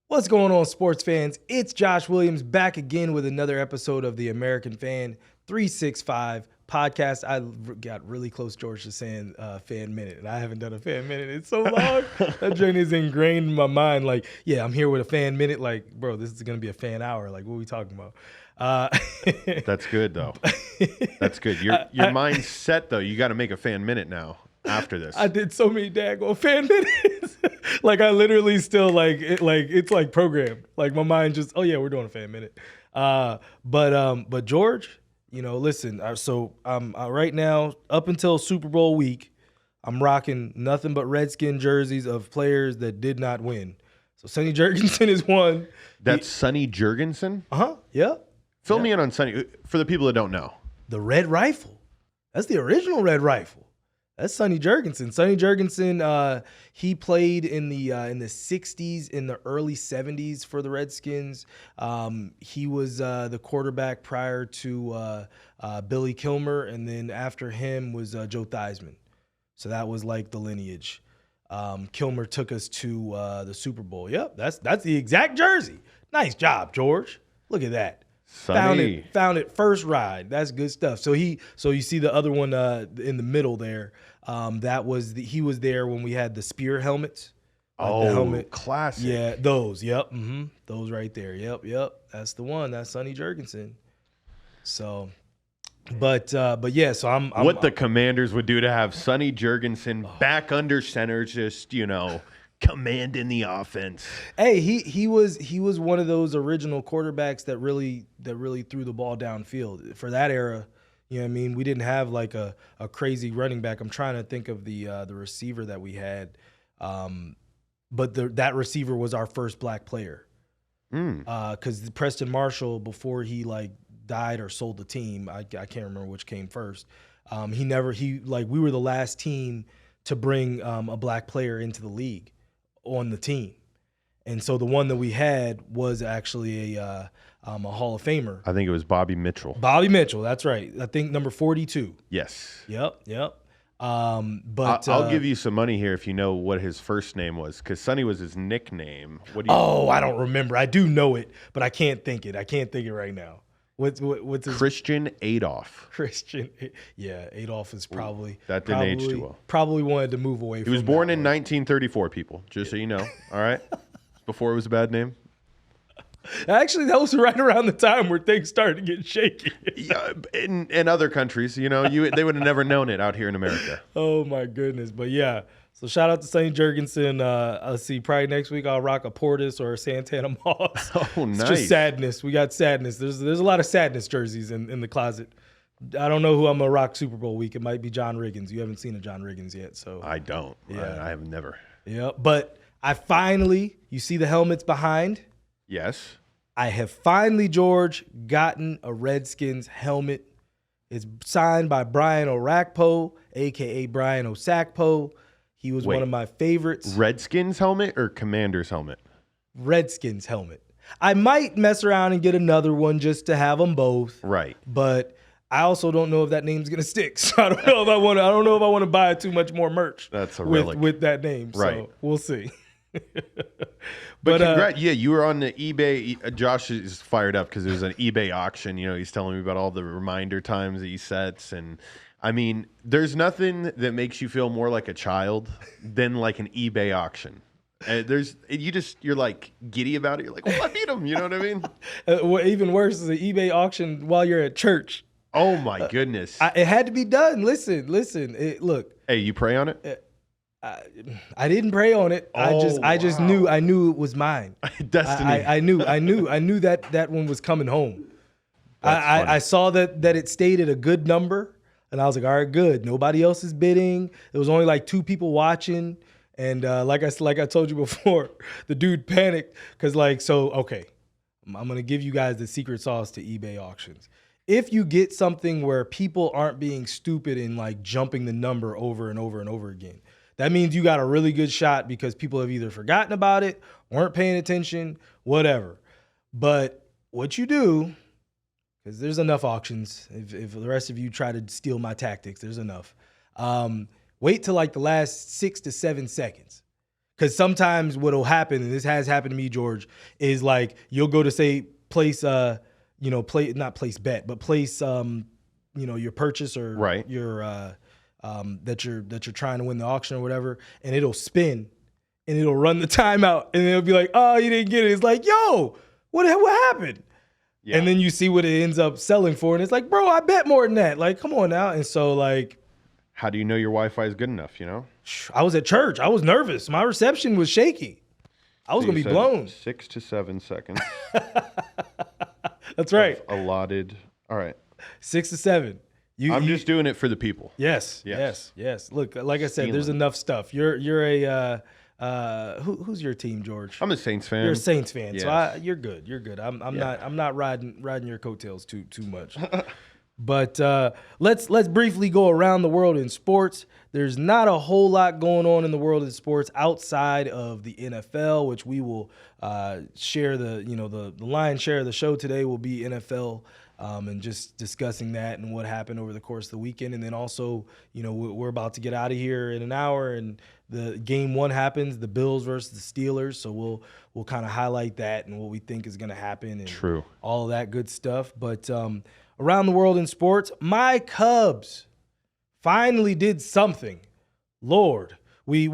What's going on, sports fans? It's Josh Williams back again with another episode of the American Fan 365 podcast. I got really close, George, to saying fan minute, and I haven't done a fan minute in so long. That journey is ingrained in my mind. Like, yeah, I'm here with a fan minute. Like, bro, this is going to be a fan hour. Like, what are we talking about? That's good, though. That's good. Your mind's set, though. You got to make a fan minute now after this. I did so many daggone fan minutes. Like, I literally still, it's like programmed. Like, my mind just, oh, yeah, we're doing a fan minute. But George, you know, listen, so right now, up until Super Bowl week, I'm rocking nothing but Redskins jerseys of players that did not win. So Sonny Jergensen is one. That's Sonny Jergensen? Uh-huh, yeah. Fill me in on Sonny, for the people that don't know. The Red Rifle. That's the original Red Rifle. That's Sonny Jergensen. Sonny Jergensen, he played in the 60s, in the early 70s for the Redskins. He was the quarterback prior to Billy Kilmer, and then after him was Joe Theismann. So that was like the lineage. Kilmer took us to the Super Bowl. Yep, that's the exact jersey. Nice job, George. Look at that. Sonny. Found it first ride. That's good stuff. So you see the other one in the middle there. He was there when we had the spear helmets. The helmet. Classic. Yeah, those. Yep. Those right there. Yep. That's the one. That's Sonny Jergensen. So, but yeah. So I'm what the Commanders would do to have Sonny Jergensen back under center, just commanding the offense. Hey, he was one of those original quarterbacks that really threw the ball downfield for that era. You know what I mean? We didn't have like a crazy running back. I'm trying to think of the receiver that we had, but that receiver was our first black player. Because Preston Marshall, before he died or sold the team, I can't remember which came first. We were the last team to bring a black player into the league on the team. And so the one that we had was actually a Hall of Famer. I think it was Bobby Mitchell. Bobby Mitchell, that's right. I think number 42. Yes. Yep. But I'll give you some money here if you know what his first name was, because Sonny was his nickname. I don't remember. I do know it, but I can't think it. I can't think it right now. What's his Christian Adolph. Yeah, Adolph is probably that didn't age too well. Probably wanted to move away. He was born in 1934, people. Just so you know. All right, before it was a bad name. Actually, that was right around the time where things started to get shaky. Yeah, in other countries, they would have never known it out here in America. Oh my goodness, but yeah. So shout out to Sonny Jergensen. Let's see, probably next week I'll rock a Portis or a Santana Moss. Oh, nice. It's just sadness. We got sadness. There's a lot of sadness jerseys in the closet. I don't know who I'm going to rock Super Bowl week. It might be John Riggins. You haven't seen a John Riggins yet. So I don't. Yeah. I have never. Yeah, but you see the helmets behind? Yes. I have finally, George, gotten a Redskins helmet. It's signed by Brian Orakpo, a.k.a. Brian Osakpo. He was one of my favorites. Redskins helmet or Commanders helmet? Redskins helmet. I might mess around and get another one just to have them both. Right. But I also don't know if that name's gonna stick. So I don't know if I want to buy too much more merch. That's a relic with that name. Right. So we'll see. But congrats. Yeah, you were on the eBay. Josh is fired up because it was an eBay auction. He's telling me about all the reminder times that he sets, and I mean, there's nothing that makes you feel more like a child than like an eBay auction. You're like giddy about it. You're like, well, I beat him. You know what I mean? What even worse is an eBay auction while you're at church. Oh my goodness! It had to be done. Listen. Look. Hey, you pray on it? I didn't pray on it. I just knew it was mine. Destiny. I knew that one was coming home. I saw that it stayed at a good number. And I was like, all right, good. Nobody else is bidding. There was only like 2 people watching. And like I told you before, the dude panicked because okay, I'm going to give you guys the secret sauce to eBay auctions. If you get something where people aren't being stupid and jumping the number over and over and over again, that means you got a really good shot because people have either forgotten about it, weren't paying attention, whatever. But what you do, because there's enough auctions. If the rest of you try to steal my tactics, there's enough. Wait till the last 6 to 7 seconds. Because sometimes what'll happen, and this has happened to me, George, is like you'll go to say place, not place bet, but place, your purchase or your that you're trying to win the auction or whatever, and it'll spin, and it'll run the timeout, and it'll be like, oh, you didn't get it. It's like, yo, what happened? Yeah. And then you see what it ends up selling for, and it's like, bro, I bet more than that. Like, come on now. And so like, how do you know your Wi-Fi is good enough? I was at church. I was nervous. My reception was shaky. I was gonna be blown. 6 to 7 seconds. That's right. Allotted. All right. 6 to 7. I'm just doing it for the people. Yes. Look, like I said, there's enough stuff. You're a who's your team, George? I'm a Saints fan. You're a Saints fan, yes. So you're good. You're good. I'm not riding your coattails too much. But let's briefly go around the world in sports. There's not a whole lot going on in the world of sports outside of the NFL, which we will share the lion's share of the show today will be NFL. And just discussing that and what happened over the course of the weekend. And then also, we're about to get out of here in an hour and the game 1 happens, the Bills versus the Steelers. So we'll kind of highlight that and what we think is going to happen and all of that good stuff. But around the world in sports, my Cubs finally did something. Lord, we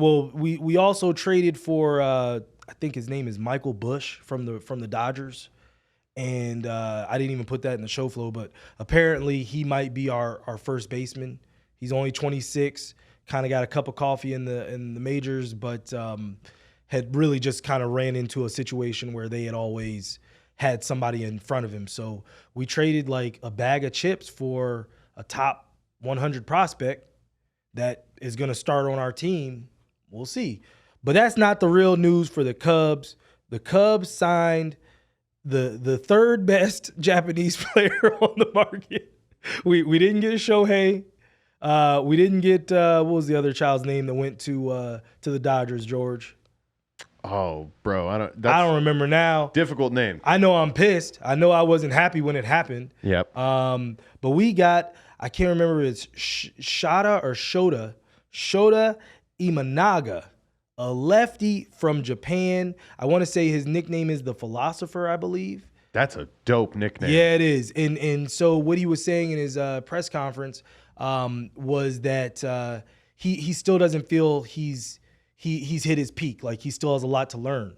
also traded for, I think his name is Michael Bush from the Dodgers. And I didn't even put that in the show flow, but apparently he might be our first baseman. He's only 26, kind of got a cup of coffee in the majors, but had really just kind of ran into a situation where they had always had somebody in front of him. So we traded like a bag of chips for a top 100 prospect that is going to start on our team. We'll see. But that's not the real news for the Cubs. The Cubs signed the third best Japanese player on the market. We didn't get a Shohei. We didn't get what was the other child's name that went to the Dodgers, George? Oh, bro, I don't remember now. Difficult name. I know I'm pissed. I know I wasn't happy when it happened. Yep. But we got, I can't remember if it's Shota Imanaga. A lefty from Japan. I want to say his nickname is the Philosopher, I believe. That's a dope nickname. Yeah, it is. And so what he was saying in his press conference was that he still doesn't feel he's hit his peak. Like he still has a lot to learn.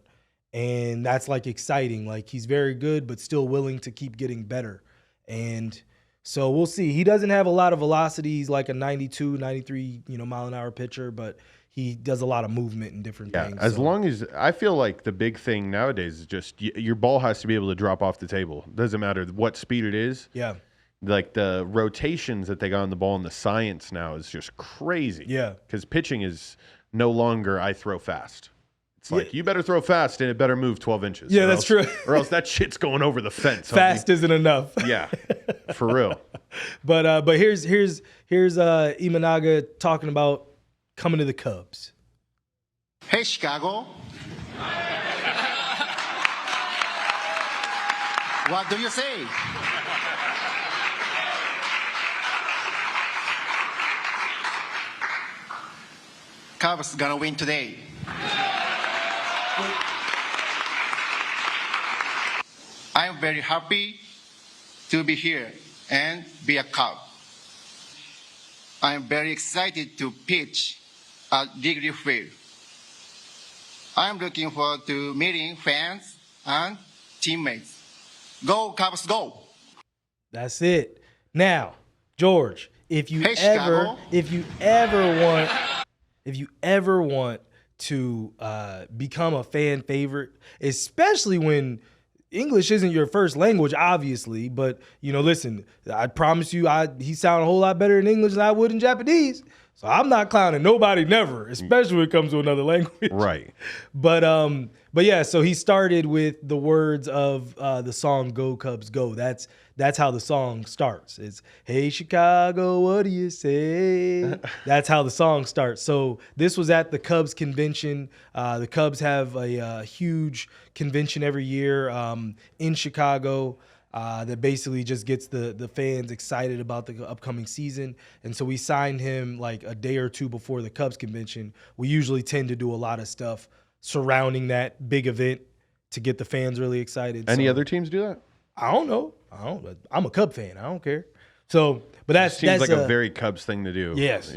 And that's like exciting. Like he's very good, but still willing to keep getting better. And so we'll see. He doesn't have a lot of velocity. He's like a 92, 93, mile an hour pitcher, but he does a lot of movement and different things. As long as I feel like the big thing nowadays is just your ball has to be able to drop off the table. Doesn't matter what speed it is. Yeah. Like the rotations that they got on the ball and the science now is just crazy. Yeah. Because pitching is no longer I throw fast. It's like you better throw fast and it better move 12 inches. Yeah, that's true. Or else that shit's going over the fence. Fast isn't enough. Yeah, for real. But here's Imanaga talking about coming to the Cubs. Hey, Chicago. What do you say? Cubs gonna win today. I am very happy to be here and be a Cub. I am very excited to pitch at Wrigley Field. I am looking forward to meeting fans and teammates. Go Cubs, go! That's it. Now, George, if you ever want to become a fan favorite, especially when English isn't your first language, obviously, but listen, I promise you, he sounded a whole lot better in English than I would in Japanese. So I'm not clowning nobody, never, especially when it comes to another language. Right. But yeah, so he started with the words of the song "Go Cubs Go." That's how the song starts. It's "Hey Chicago, what do you say?" That's how the song starts. So this was at the Cubs convention. The Cubs have a huge convention every year in Chicago. that basically just gets the fans excited about the upcoming season. And so we signed him like a day or two before the Cubs convention. We usually tend to do a lot of stuff surrounding that big event to get the fans really excited. Any other teams do that? I don't know. I'm a Cub fan. I don't care. So, but that seems like a very Cubs thing to do. Yes.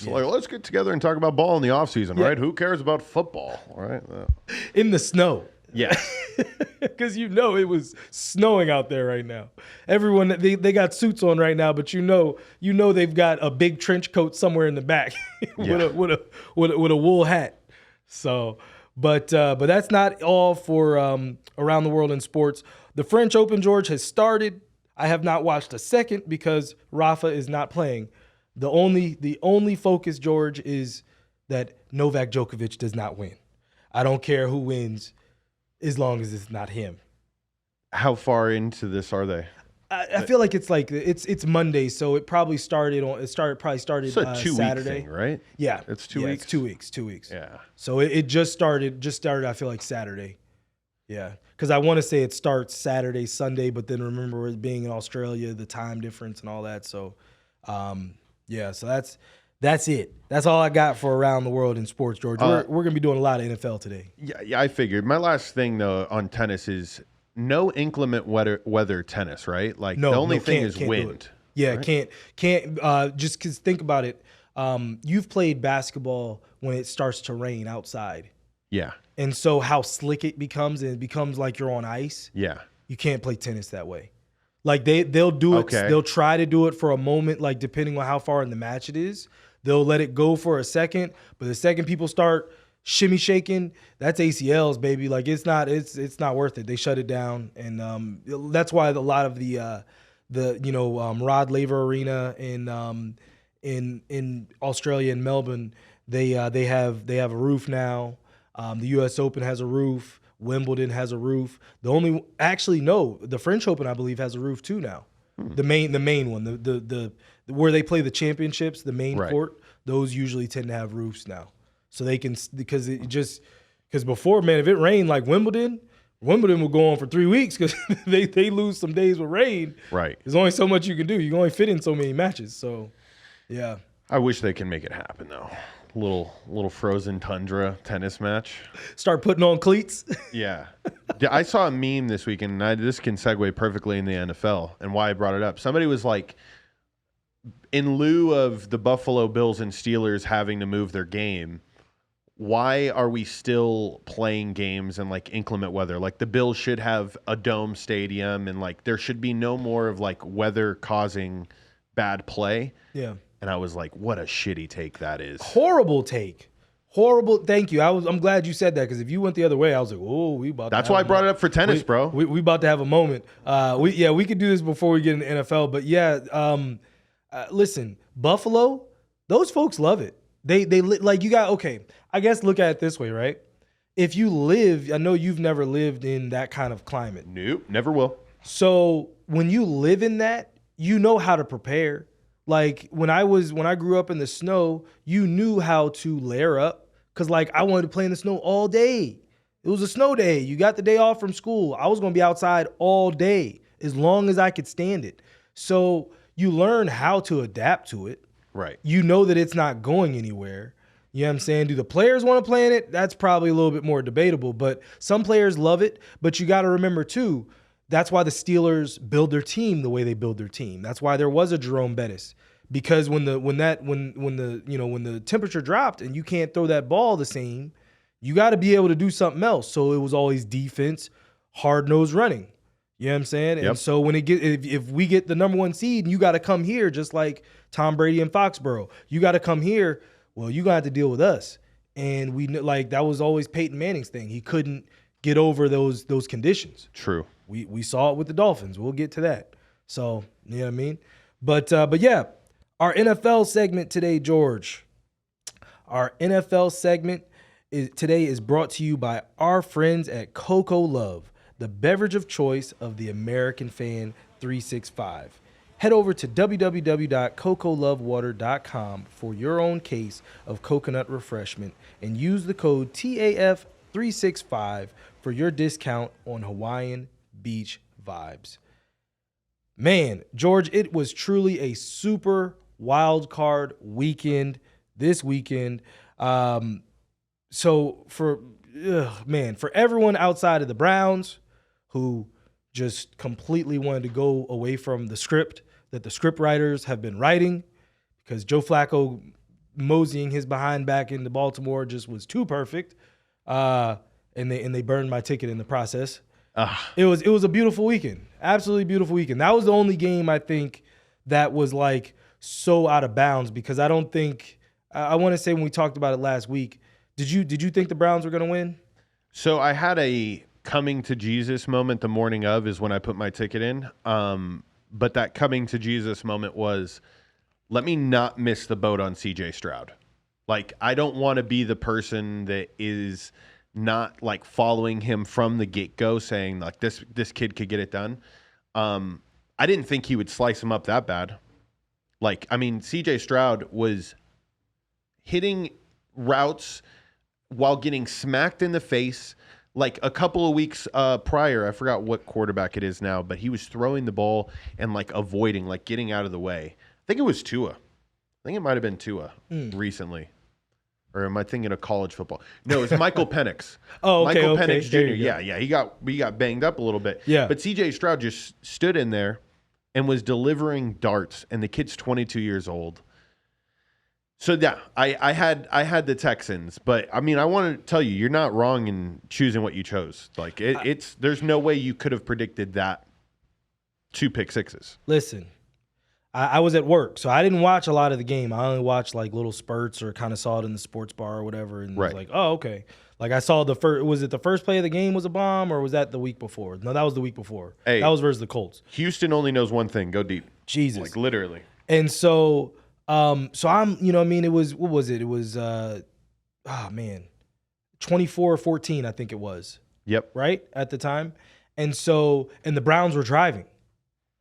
Like, let's get together and talk about ball in the offseason, right? Who cares about football, right? In the snow. Yeah. Because it was snowing out there right now. Everyone, they got suits on right now, but you know they've got a big trench coat somewhere in the back with a wool hat. So, but that's not all for around the world in sports. The French Open, George, has started. I have not watched a second because Rafa is not playing. The only focus, George, is that Novak Djokovic does not win. I don't care who wins as long as it's not him. How far into this are they? I feel like it's Monday, so it probably started Saturday. It's a 2 week thing, right? Yeah. It's 2 weeks. It's 2 weeks. 2 weeks. Yeah. So it just started, I feel like Saturday. Yeah. Because I want to say it starts Saturday, Sunday, but then remember it being in Australia, the time difference and all that. So, so that's it. That's all I got for around the world in sports, George. We're going to be doing a lot of NFL today. Yeah, I figured. My last thing, though, on tennis is no inclement weather tennis, right? Like, the only thing is wind. Yeah, right? can't. Just because think about it. You've played basketball when it starts to rain outside. Yeah. And so how slick it becomes, and it becomes like you're on ice. Yeah. You can't play tennis that way. Like they'll do it. Okay. They'll try to do it for a moment, like depending on how far in the match it is. They'll let it go for a second, but the second people start shimmy shaking, that's ACLs, baby. Like it's not worth it. They shut it down, and that's why a lot of the Rod Laver Arena in Australia and Melbourne, they have a roof now. The U.S. Open has a roof. Wimbledon has a roof. The French Open, I believe, has a roof too now. The main one, the where they play the championships, the main court, those usually tend to have roofs now, so they can because before, man, if it rained like Wimbledon will go on for 3 weeks because they lose some days with rain. Right. There's only so much you can do. You can only fit in so many matches. So, yeah. I wish they can make it happen though. Little frozen tundra tennis match. Start putting on cleats. Yeah. I saw a meme this weekend, and this can segue perfectly in the NFL and why I brought it up. Somebody was like, in lieu of the Buffalo Bills and Steelers having to move their game, why are we still playing games in like inclement weather? Like the Bills should have a dome stadium, and like there should be no more of like weather causing bad play. Yeah. And I was like, what a shitty take that is. Horrible take. Horrible. Thank you. I'm glad you said that, because if you went the other way, I was like, oh, we about. That's why I brought it up for tennis, bro. We about to have a moment. We could do this before we get in the NFL, but yeah. Listen, Buffalo, those folks love it. They like you got okay. I guess look at it this way, right? If you live, I know you've never lived in that kind of climate. Nope, never will. So when you live in that, you know how to prepare. Like when I grew up in the snow, you knew how to layer up, because like I wanted to play in the snow all day. It was a snow day. You got the day off from school. I was going to be outside all day as long as I could stand it. So you learn how to adapt to it. Right. You know that it's not going anywhere. You know what I'm saying? Do the players want to play in it? That's probably a little bit more debatable, but some players love it. But you got to remember too, that's why the Steelers build their team the way they build their team. That's why there was a Jerome Bettis, because when the temperature dropped and you can't throw that ball the same, you got to be able to do something else. So it was always defense, hard-nosed running. You know what I'm saying? Yep. And so when if we get the number one seed, and you got to come here, just like Tom Brady in Foxborough, you got to come here. Well, you got to have to deal with us. And we like that was always Peyton Manning's thing. He couldn't get over those conditions. True. We saw it with the Dolphins. We'll get to that. So, you know what I mean? But yeah, our NFL segment today, George. Our NFL segment today is brought to you by our friends at Coco Love, the beverage of choice of the American fan 365. Head over to www.cocolovewater.com for your own case of coconut refreshment and use the code TAF365 for your discount on Hawaiian Beach vibes. Man, George, it was truly a super wild card weekend this weekend. So for everyone outside of the Browns who just completely wanted to go away from the script that the script writers have been writing, because Joe Flacco moseying his behind back into Baltimore just was too perfect, and they burned my ticket in the process. It was a beautiful weekend, absolutely beautiful weekend. That was the only game I think that was like so out of bounds, because I don't think I want to say when we talked about it last week, did you think the Browns were going to win? So I had a coming to Jesus moment the morning of is when I put my ticket in. But that coming to Jesus moment was, let me not miss the boat on CJ Stroud. Like, I don't want to be the person that is not like following him from the get-go saying like this kid could get it done. I didn't think he would slice him up that bad. Like, I mean, CJ Stroud was hitting routes while getting smacked in the face. Like a couple of weeks prior, I forgot what quarterback it is now, but he was throwing the ball and like avoiding, like getting out of the way. I think it was Tua. I think it might have been Tua recently. Or am I thinking of college football? No, it's Michael Penix. Michael Penix Jr. Yeah. He got banged up a little bit. Yeah. But CJ Stroud just stood in there and was delivering darts, and the kid's 22 years old. So yeah, I had the Texans, but I mean, I want to tell you, you're not wrong in choosing what you chose. Like there's no way you could have predicted that 2 pick sixes. Listen, I was at work, so I didn't watch a lot of the game. I only watched like little spurts or kind of saw it in the sports bar or whatever, and was like, oh, okay. Like I saw the first. Was it the first play of the game was a bomb, or was that the week before? No, that was the week before. Hey, that was versus the Colts. Houston only knows one thing: go deep. Jesus, like literally. And so. So I'm, you know what I mean? It was, what was it? It was, 24-14, I think it was. Yep. Right? At the time. And the Browns were driving.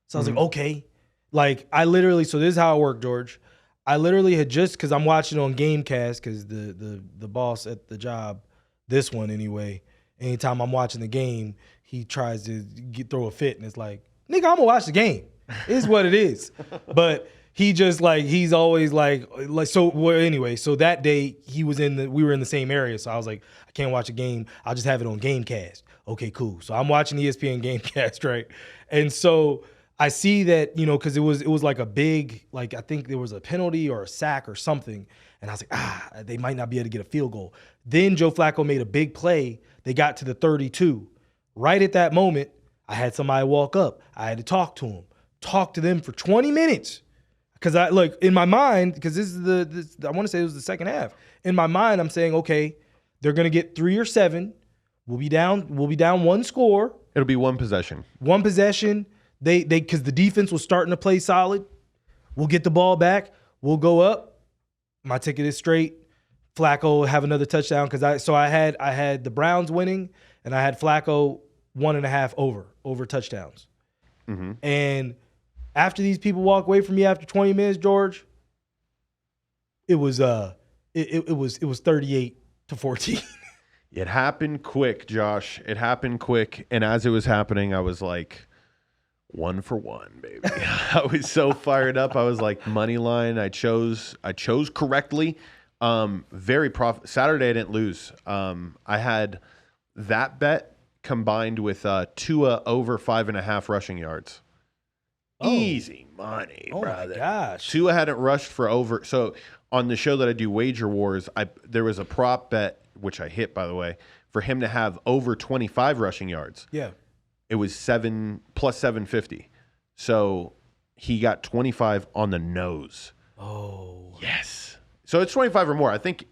So I was like, okay. Like, so this is how it worked, George. I literally had because I'm watching on Gamecast, because the boss at the job, this one anyway, anytime I'm watching the game, he tries to throw a fit, and it's like, nigga, I'm going to watch the game. It's what it is. But he just he's always anyway, so that day we were in the same area. So I was like, I can't watch a game. I'll just have it on Gamecast. Okay, cool. So I'm watching ESPN Gamecast, right? And so I see that, because it was like a big, I think there was a penalty or a sack or something. And I was like, they might not be able to get a field goal. Then Joe Flacco made a big play. They got to the 32. Right at that moment, I had somebody walk up. I had to talk to them for 20 minutes. Because in my mind, because this is I want to say it was the second half. In my mind, I'm saying, okay, they're gonna get 3 or 7. We'll be down 1 score. It'll be 1 possession. 1 possession. They because the defense was starting to play solid. We'll get the ball back. We'll go up. My ticket is straight. Flacco have another touchdown, because I had the Browns winning, and I had Flacco 1.5 over touchdowns. Mm-hmm. And after these people walk away from me after 20 minutes, George, it was 38-14. It happened quick, Josh. It happened quick, and as it was happening, I was like, 1 for 1, baby. I was so fired up. I was like, money line. I chose correctly. Very profit. Saturday I didn't lose. I had that bet combined with Tua over 5.5 rushing yards. Oh. Easy money, brother. My gosh. Tua hadn't rushed for over. So on the show that I do, Wager Wars, there was a prop bet, which I hit, by the way, for him to have over 25 rushing yards. Yeah. It was plus 750. So he got 25 on the nose. Oh. Yes. So it's 25 or more. I think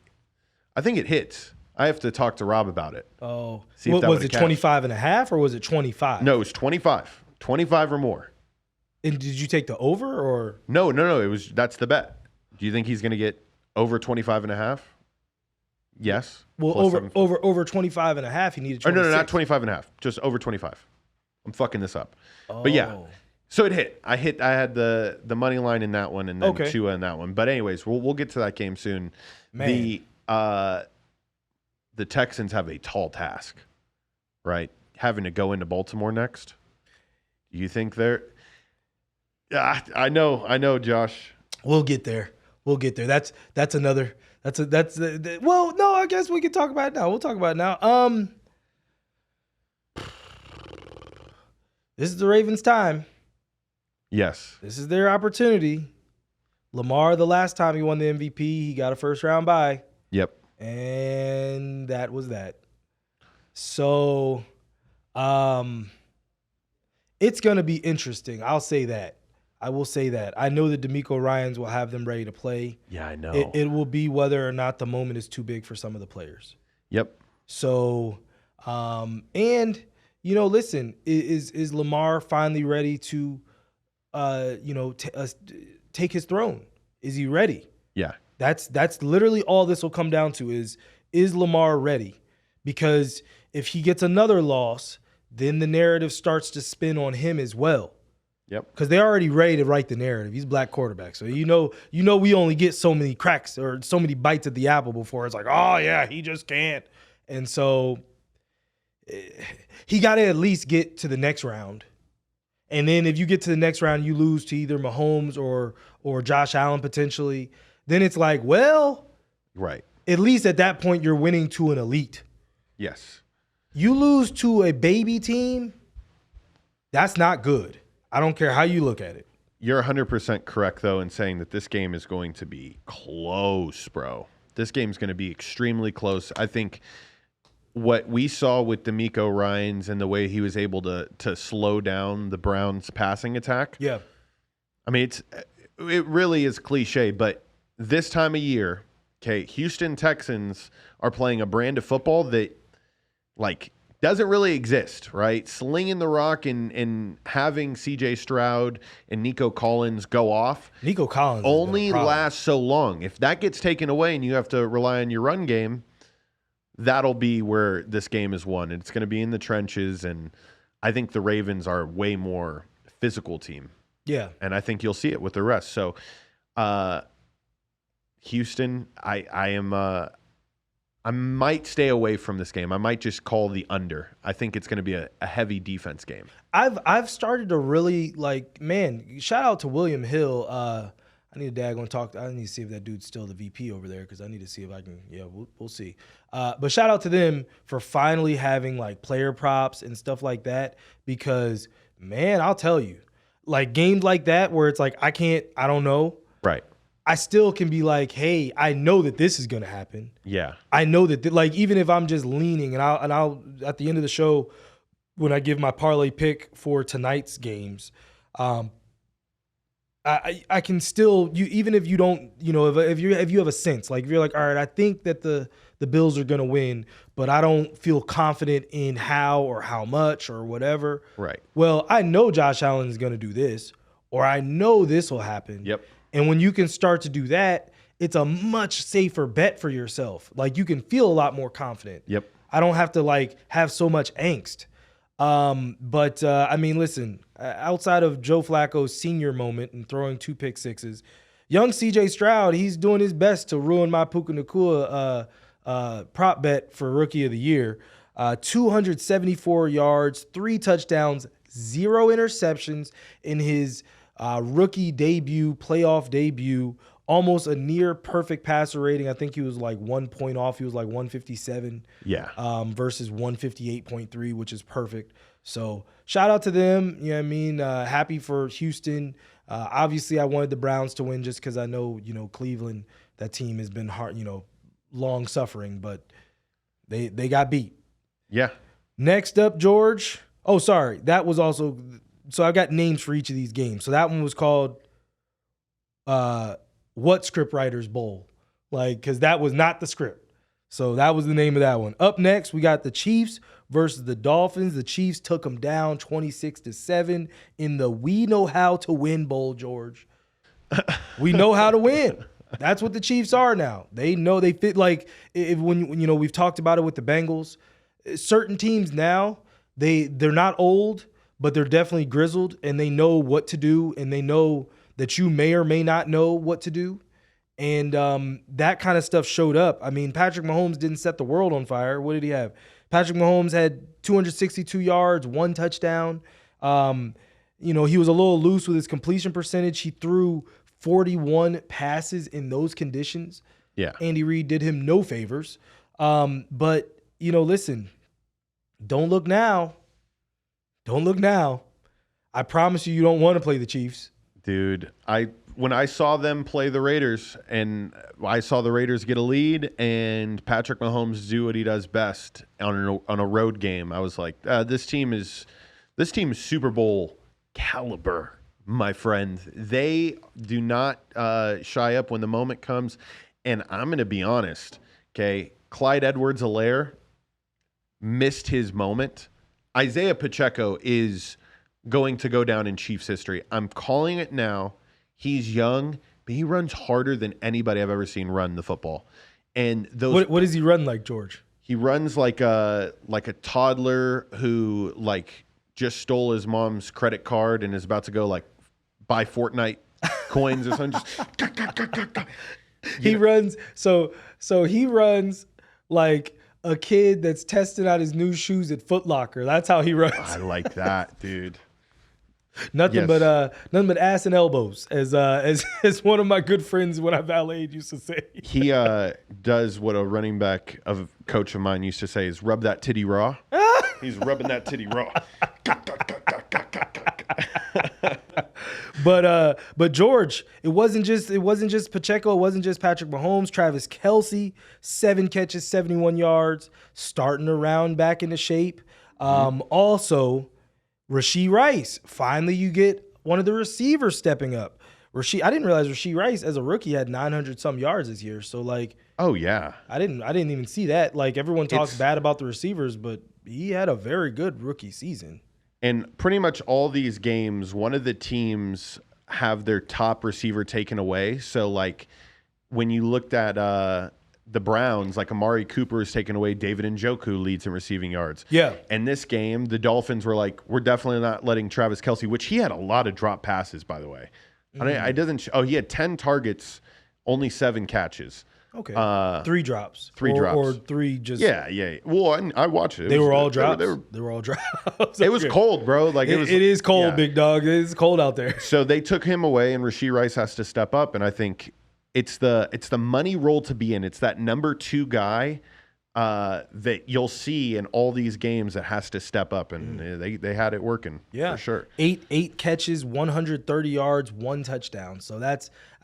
it hits. I have to talk to Rob about it. Oh. See if that was it 25.5 or was it 25? No, it was 25. 25 or more. And did you take the over or? No. That's the bet. Do you think he's going to get over 25.5? Yes. Well, over 25.5, he needed 26. No, not 25.5. Just over 25. I'm fucking this up. But yeah. So it hit. I had the money line in that one, and then Tua in that one. But anyways, we'll get to that game soon. Man. The Texans have a tall task, right? Having to go into Baltimore next. Do you think I know, Josh. We'll get there. That's another. Well, no, I guess we can talk about it now. We'll talk about it now. This is the Ravens' time. Yes. This is their opportunity. Lamar, the last time he won the MVP, he got a first-round bye. Yep. And that was that. So, it's going to be interesting. I'll say that. I will say that. I know that DeMeco Ryans will have them ready to play. Yeah, I know. It will be whether or not the moment is too big for some of the players. Yep. So, and, you know, listen, is Lamar finally ready to, take his throne? Is he ready? Yeah. That's literally all this will come down to is Lamar ready? Because if he gets another loss, then the narrative starts to spin on him as well. Yep. Because they're already ready to write the narrative. He's a black quarterback. So you know we only get so many cracks or so many bites at the apple before it's like, oh yeah, he just can't. And so he got to at least get to the next round. And then if you get to the next round, you lose to either Mahomes or Josh Allen potentially, then it's like, well, right. At least at that point you're winning to an elite. Yes. You lose to a baby team, that's not good. I don't care how you look at it. You're 100% correct, though, in saying that this game is going to be close, bro. This game's going to be extremely close. I think what we saw with DeMeco Ryans and the way he was able to slow down the Browns' passing attack. Yeah. I mean, it really is cliche, but this time of year, okay, Houston Texans are playing a brand of football that, like, doesn't really exist, right? Slinging the rock and having C.J. Stroud and Nico Collins go off. Nico Collins only lasts so long. If that gets taken away and you have to rely on your run game, that'll be where this game is won. It's going to be in the trenches, and I think the Ravens are a way more physical team. Yeah. And I think you'll see it with the rest. So, Houston, I might stay away from this game. I might just call the under. I think it's going to be a heavy defense game. I've started to really shout out to William Hill. I need to talk. I need to see if that dude's still the VP over there because I need to see if I can. Yeah, we'll see. But shout out to them for finally having like player props and stuff like that because man, I'll tell you, like games like that where it's like I don't know. Right. I still can be like, hey, I know that this is going to happen. Yeah. I know that, like, even if I'm just leaning and I'll at the end of the show, when I give my parlay pick for tonight's games, I can still, even if you don't, if you have a sense, like if you're like, all right, I think that the Bills are going to win, but I don't feel confident in how or how much or whatever. Right. Well, I know Josh Allen is going to do this, or I know this will happen. Yep. And when you can start to do that, it's a much safer bet for yourself. Like you can feel a lot more confident. Yep. I don't have to like have so much angst. But I mean, listen, outside of Joe Flacco's senior moment and throwing 2 pick sixes, young CJ Stroud, he's doing his best to ruin my Puka Nacua prop bet for Rookie of the Year. 274 yards, 3 touchdowns, 0 interceptions in his rookie debut, playoff debut, almost a near perfect passer rating. I think he was like 1 point off. He was like 157 versus 158.3, which is perfect. So shout out to them. You know what I mean? Happy for Houston. Obviously, I wanted the Browns to win just because I know, Cleveland, that team has been hard, long suffering, but they got beat. Yeah. Next up, George. Oh, sorry. That was also... So I got names for each of these games. So that one was called What Scriptwriters Bowl? Like, because that was not the script. So that was the name of that one. Up next, we got the Chiefs versus the Dolphins. The Chiefs took them down 26-7 in the We Know How to Win Bowl, George. We know how to win. That's what the Chiefs are now. They know they fit. Like, when we've talked about it with the Bengals. Certain teams now, they're not old, but they're definitely grizzled, and they know what to do, and they know that you may or may not know what to do. And that kind of stuff showed up. I mean, Patrick Mahomes didn't set the world on fire. What did he have? Patrick Mahomes had 262 yards, 1 touchdown. he was a little loose with his completion percentage. He threw 41 passes in those conditions. Yeah. Andy Reid did him no favors. But, listen, don't look now. Don't look now. I promise you don't want to play the Chiefs. Dude, when I saw them play the Raiders and I saw the Raiders get a lead and Patrick Mahomes do what he does best on a road game, I was like, this team is Super Bowl caliber, my friend. They do not shy up when the moment comes. And I'm going to be honest, okay? Clyde Edwards-Helaire missed his moment. Isaiah Pacheco is going to go down in Chiefs history. I'm calling it now. He's young, but he runs harder than anybody I've ever seen run the football. And those what does he run like, George? He runs like a toddler who just stole his mom's credit card and is about to go buy Fortnite coins or something. He runs so he runs like a kid that's testing out his new shoes at Foot Locker. That's how he runs. I like that, dude. Nothing but ass and elbows, as one of my good friends when I valeted used to say. He does what a running back of coach of mine used to say is rub that titty raw. He's rubbing that titty raw. But George, it wasn't just Pacheco, it wasn't just Patrick Mahomes. Travis Kelce, 7 catches, 71 yards, starting to round back into shape. Also, Rashee Rice. Finally, you get one of the receivers stepping up. I didn't realize Rashee Rice as a rookie had 900 some yards this year. So oh yeah, I didn't even see that. Everyone talks bad about the receivers, but he had a very good rookie season. And pretty much all these games, one of the teams have their top receiver taken away. So when you looked at the Browns, Amari Cooper is taken away. David Njoku leads in receiving yards. Yeah. And this game, the Dolphins were we're definitely not letting Travis Kelce, which he had a lot of drop passes, by the way. He had 10 targets, only 7 catches. Okay. 3 drops. 3 drops. Or 3 just. Yeah. Well, I watched it. They were all drops. They were all drops. It was cold, bro. It is cold, big dog. It is cold out there. So they took him away, and Rashee Rice has to step up. And I think it's the money role to be in. It's that number 2 guy that you'll see in all these games that has to step up, and they had it working. Yeah, for sure. 8 catches, 130 yards, 1 touchdown. So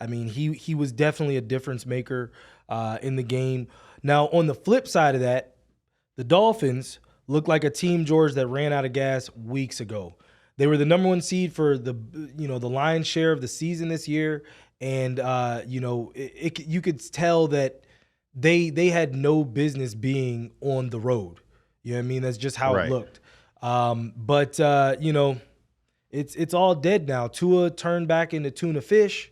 he was definitely a difference maker in the game. Now, on the flip side of that, the Dolphins look like a team, George, that ran out of gas weeks ago. They were the number 1 seed for the lion's share of the season this year, and you could tell that they had no business being on the road. You know what I mean? That's just how it looked. But it's all dead now. Tua turned back into tuna fish.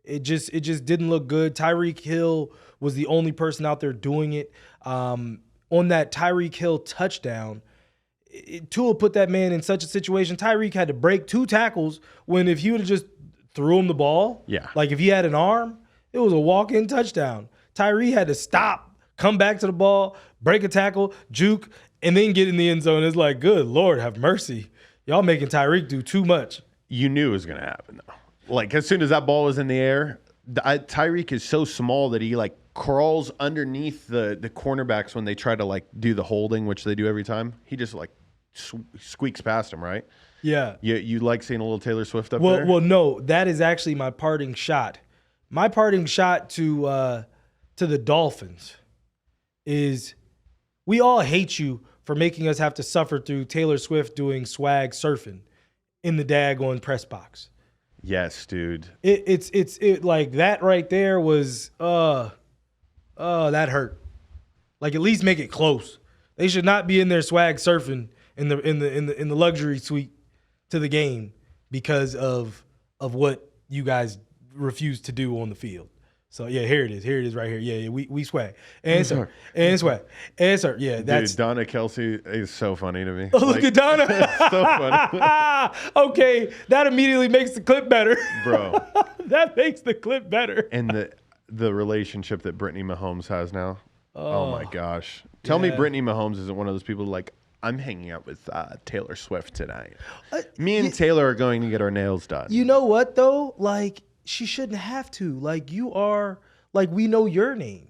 It just didn't look good. Tyreek Hill was the only person out there doing it. On that Tyreek Hill touchdown, Tua put that man in such a situation. Tyreek had to break 2 tackles when if he would have just threw him the ball, if he had an arm, it was a walk-in touchdown. Tyree had to stop, come back to the ball, break a tackle, juke, and then get in the end zone. It's good Lord, have mercy. Y'all making Tyreek do too much. You knew it was going to happen, though. As soon as that ball was in the air, Tyreek is so small that he, crawls underneath the cornerbacks when they try to, do the holding, which they do every time. He just, squeaks past him, right? Yeah. You like seeing a little Taylor Swift up there? Well, no. That is actually my parting shot. My parting shot to the Dolphins is we all hate you for making us have to suffer through Taylor Swift doing swag surfing in the daggone press box. Yes, dude. It's that right there was that hurt. At least make it close. They should not be in there swag surfing in the luxury suite to the game because of what you guys refuse to do on the field. So here it is right here. Yeah, we swag and swag. Yeah, that's dude. Donna Kelsey is so funny to me. Oh, look at Donna. It's so funny. Okay, that immediately makes the clip better, bro. That makes the clip better. And the relationship that Brittany Mahomes has now. Oh my gosh. Tell me Brittany Mahomes isn't one of those people I'm hanging out with Taylor Swift tonight. Me and Taylor are going to get our nails done. You know what though? Like, she shouldn't have to. Like, you are, like, we know your name.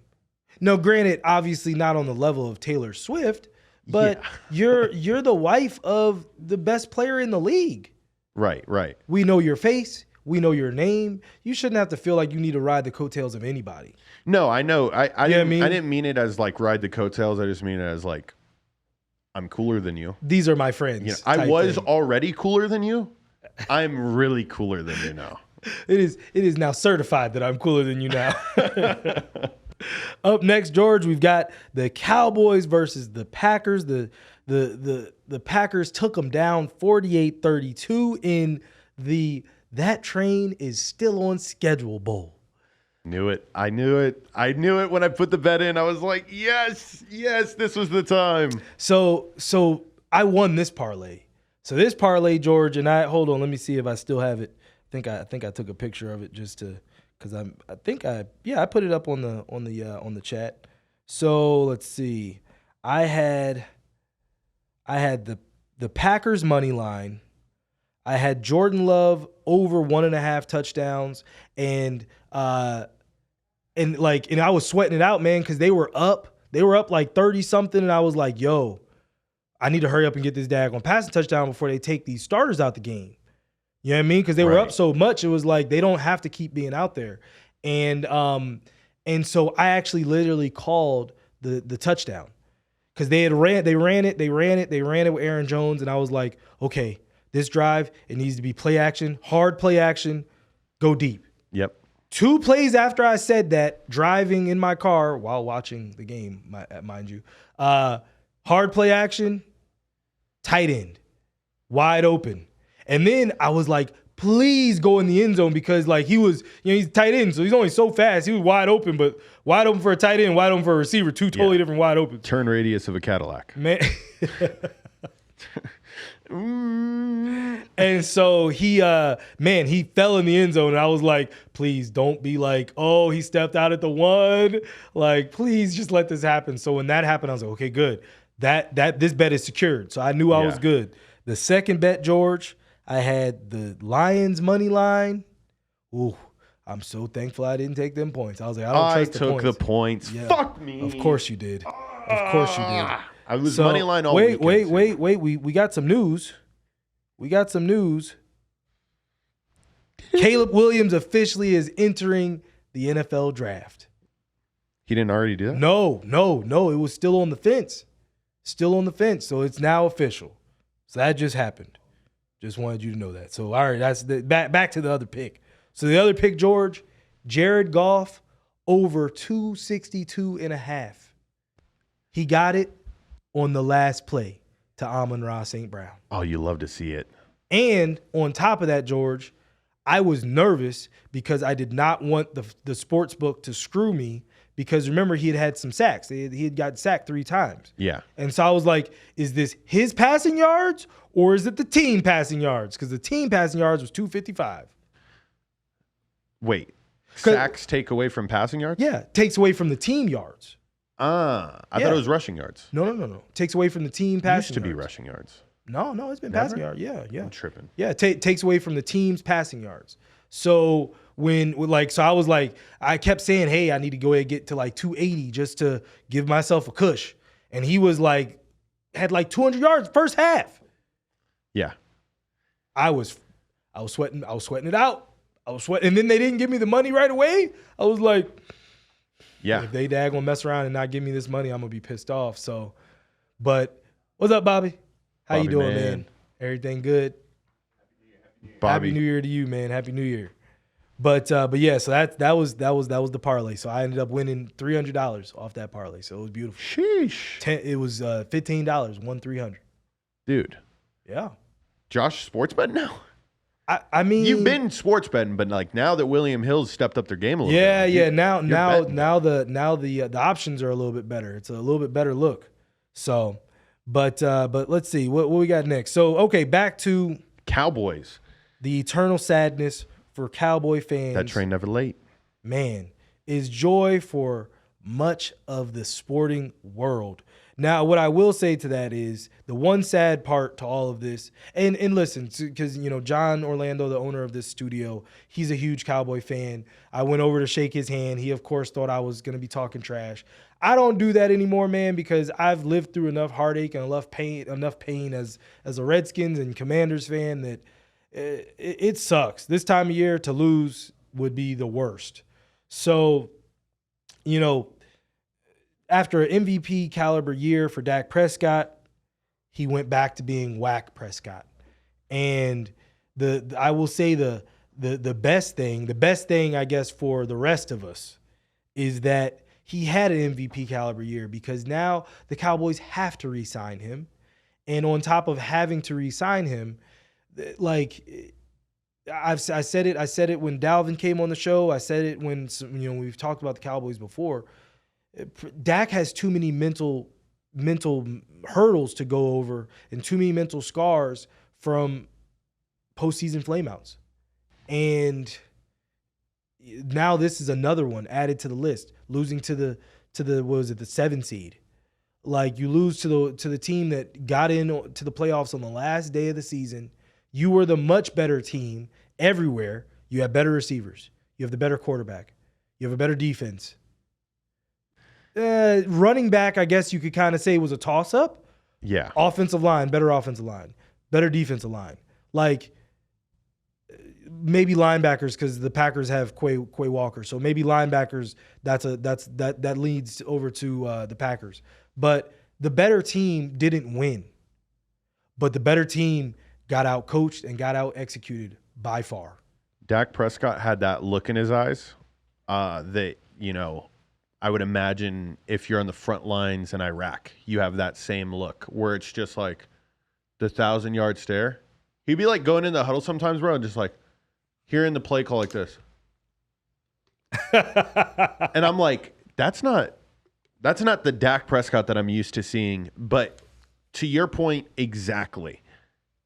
No, granted, obviously not on the level of Taylor Swift, but you're the wife of the best player in the league. Right. We know your face. We know your name. You shouldn't have to feel like you need to ride the coattails of anybody. No, I know. I I didn't mean it as like ride the coattails. I just mean it as like, I'm cooler than you. These are my friends. You know, I was already cooler than you. I'm really cooler than you now. It is now certified that I'm cooler than you now. Up next, George, we've got the Cowboys versus the Packers. The Packers took them down 48-32 in the That Train Is Still on Schedule Bowl. Knew it. I knew it when I put the bet in. I was like, yes, this was the time. So I won this parlay. So this parlay, George, and hold on, let me see if I still have it. I think I took a picture of it just to, because I put it up on the chat. So let's see. I had the Packers money line. I had Jordan Love over 1.5 touchdowns, and I was sweating it out, man, because they were up like 30 something, and I was like, yo, I need to hurry up and get this daggone passing touchdown before they take these starters out the game. You know what I mean? Because they were up so much, it was like they don't have to keep being out there. And so I actually literally called the touchdown because they ran it with Aaron Jones, and I was like, okay, this drive, it needs to be play action, hard play action, go deep. Yep. 2 plays after I said that, driving in my car while watching the game, mind you, hard play action, tight end, wide open. And then I was like, please go in the end zone because like he was, he's tight end, so he's only so fast. He was wide open, but wide open for a tight end, wide open for a receiver, 2 totally different wide open. Turn radius of a Cadillac. Man. And so he fell in the end zone, and I was like, please don't be like, oh, he stepped out at the 1. Like, please just let this happen. So when that happened, I was like, okay, good. This bet is secured. So I knew I was good. The second bet, George, I had the Lions money line. Ooh, I'm so thankful I didn't take them points. I was like, I don't trust the points. I took the points. Yeah. Fuck me. Of course you did. Of course you did. I was money line all weekend. Wait. We got some news. Caleb Williams officially is entering the NFL draft. He didn't already do that? No. It was still on the fence. So it's now official. So that just happened. Just wanted you to know that. So, all right, that's back to the other pick. So the other pick, George, Jared Goff over 262.5. He got it on the last play to Amon-Ra St. Brown. Oh, you love to see it. And on top of that, George, I was nervous because I did not want the sports book to screw me because remember, he had some sacks. He had gotten sacked 3 times. Yeah. And so I was like, is this his passing yards or is it the team passing yards? Because the team passing yards was 255. Wait, sacks take away from passing yards? Yeah, takes away from the team yards. I thought it was rushing yards. No. Takes away from the team passing yards. It used to be rushing yards. No, it's been passing yards. Yeah. I'm tripping. Yeah, takes away from the team's passing yards. So so I was like, I kept saying, hey, I need to go ahead and get to like 280 just to give myself a cush. And he was like, had like 200 yards first half. Yeah. I was sweating it out. And then they didn't give me the money right away. I was like, yeah, if they gonna mess around and not give me this money, I'm gonna be pissed off. So, but what's up, Bobby? How you doing, man? Everything good? Bobby. Happy New Year to you, man. Happy New Year. But yeah, so that was the parlay. So I ended up winning $300 off that parlay. So it was beautiful. Sheesh. It was $15, won $300. Dude. Yeah. Josh sports betting now? I mean, you've been sports betting, but like now that William Hill's stepped up their game a little bit. Yeah. Now the options are a little bit better. It's a little bit better look. So, but let's see what we got next. So okay, back to Cowboys. The eternal sadness for Cowboy fans. That train never late. Man, is joy for much of the sporting world. Now, what I will say to that is the one sad part to all of this, and listen, because, John Orlando, the owner of this studio, he's a huge Cowboy fan. I went over to shake his hand. He, of course, thought I was going to be talking trash. I don't do that anymore, man, because I've lived through enough heartache and enough pain as a Redskins and Commanders fan that it sucks. This time of year to lose would be the worst. So, after an MVP caliber year for Dak Prescott, he went back to being whack Prescott. And I will say the best thing, I guess, for the rest of us is that he had an MVP caliber year, because now the Cowboys have to re-sign him. And on top of having to re-sign him, like I said it when Dalvin came on the show. I said it when we've talked about the Cowboys before. Dak has too many mental hurdles to go over and too many mental scars from postseason flameouts. And now this is another one added to the list. Losing to the what was it, the 7 seed. Like, you lose to the team that got into the playoffs on the last day of the season. You were the much better team everywhere. You have better receivers. You have the better quarterback. You have a better defense. Running back, I guess you could kind of say, was a toss-up. Yeah. Offensive line, better offensive line. Better defensive line. Like, maybe linebackers, because the Packers have Quay Walker. So maybe linebackers, that leads over to the Packers. But the better team didn't win. But the better team got out-coached and got out-executed by far. Dak Prescott had that look in his eyes that, I would imagine if you're on the front lines in Iraq, you have that same look where it's just like the 1,000-yard stare. He'd be like going in the huddle sometimes, bro, and just like hearing the play call like this. And I'm like, that's not the Dak Prescott that I'm used to seeing. But to your point, exactly.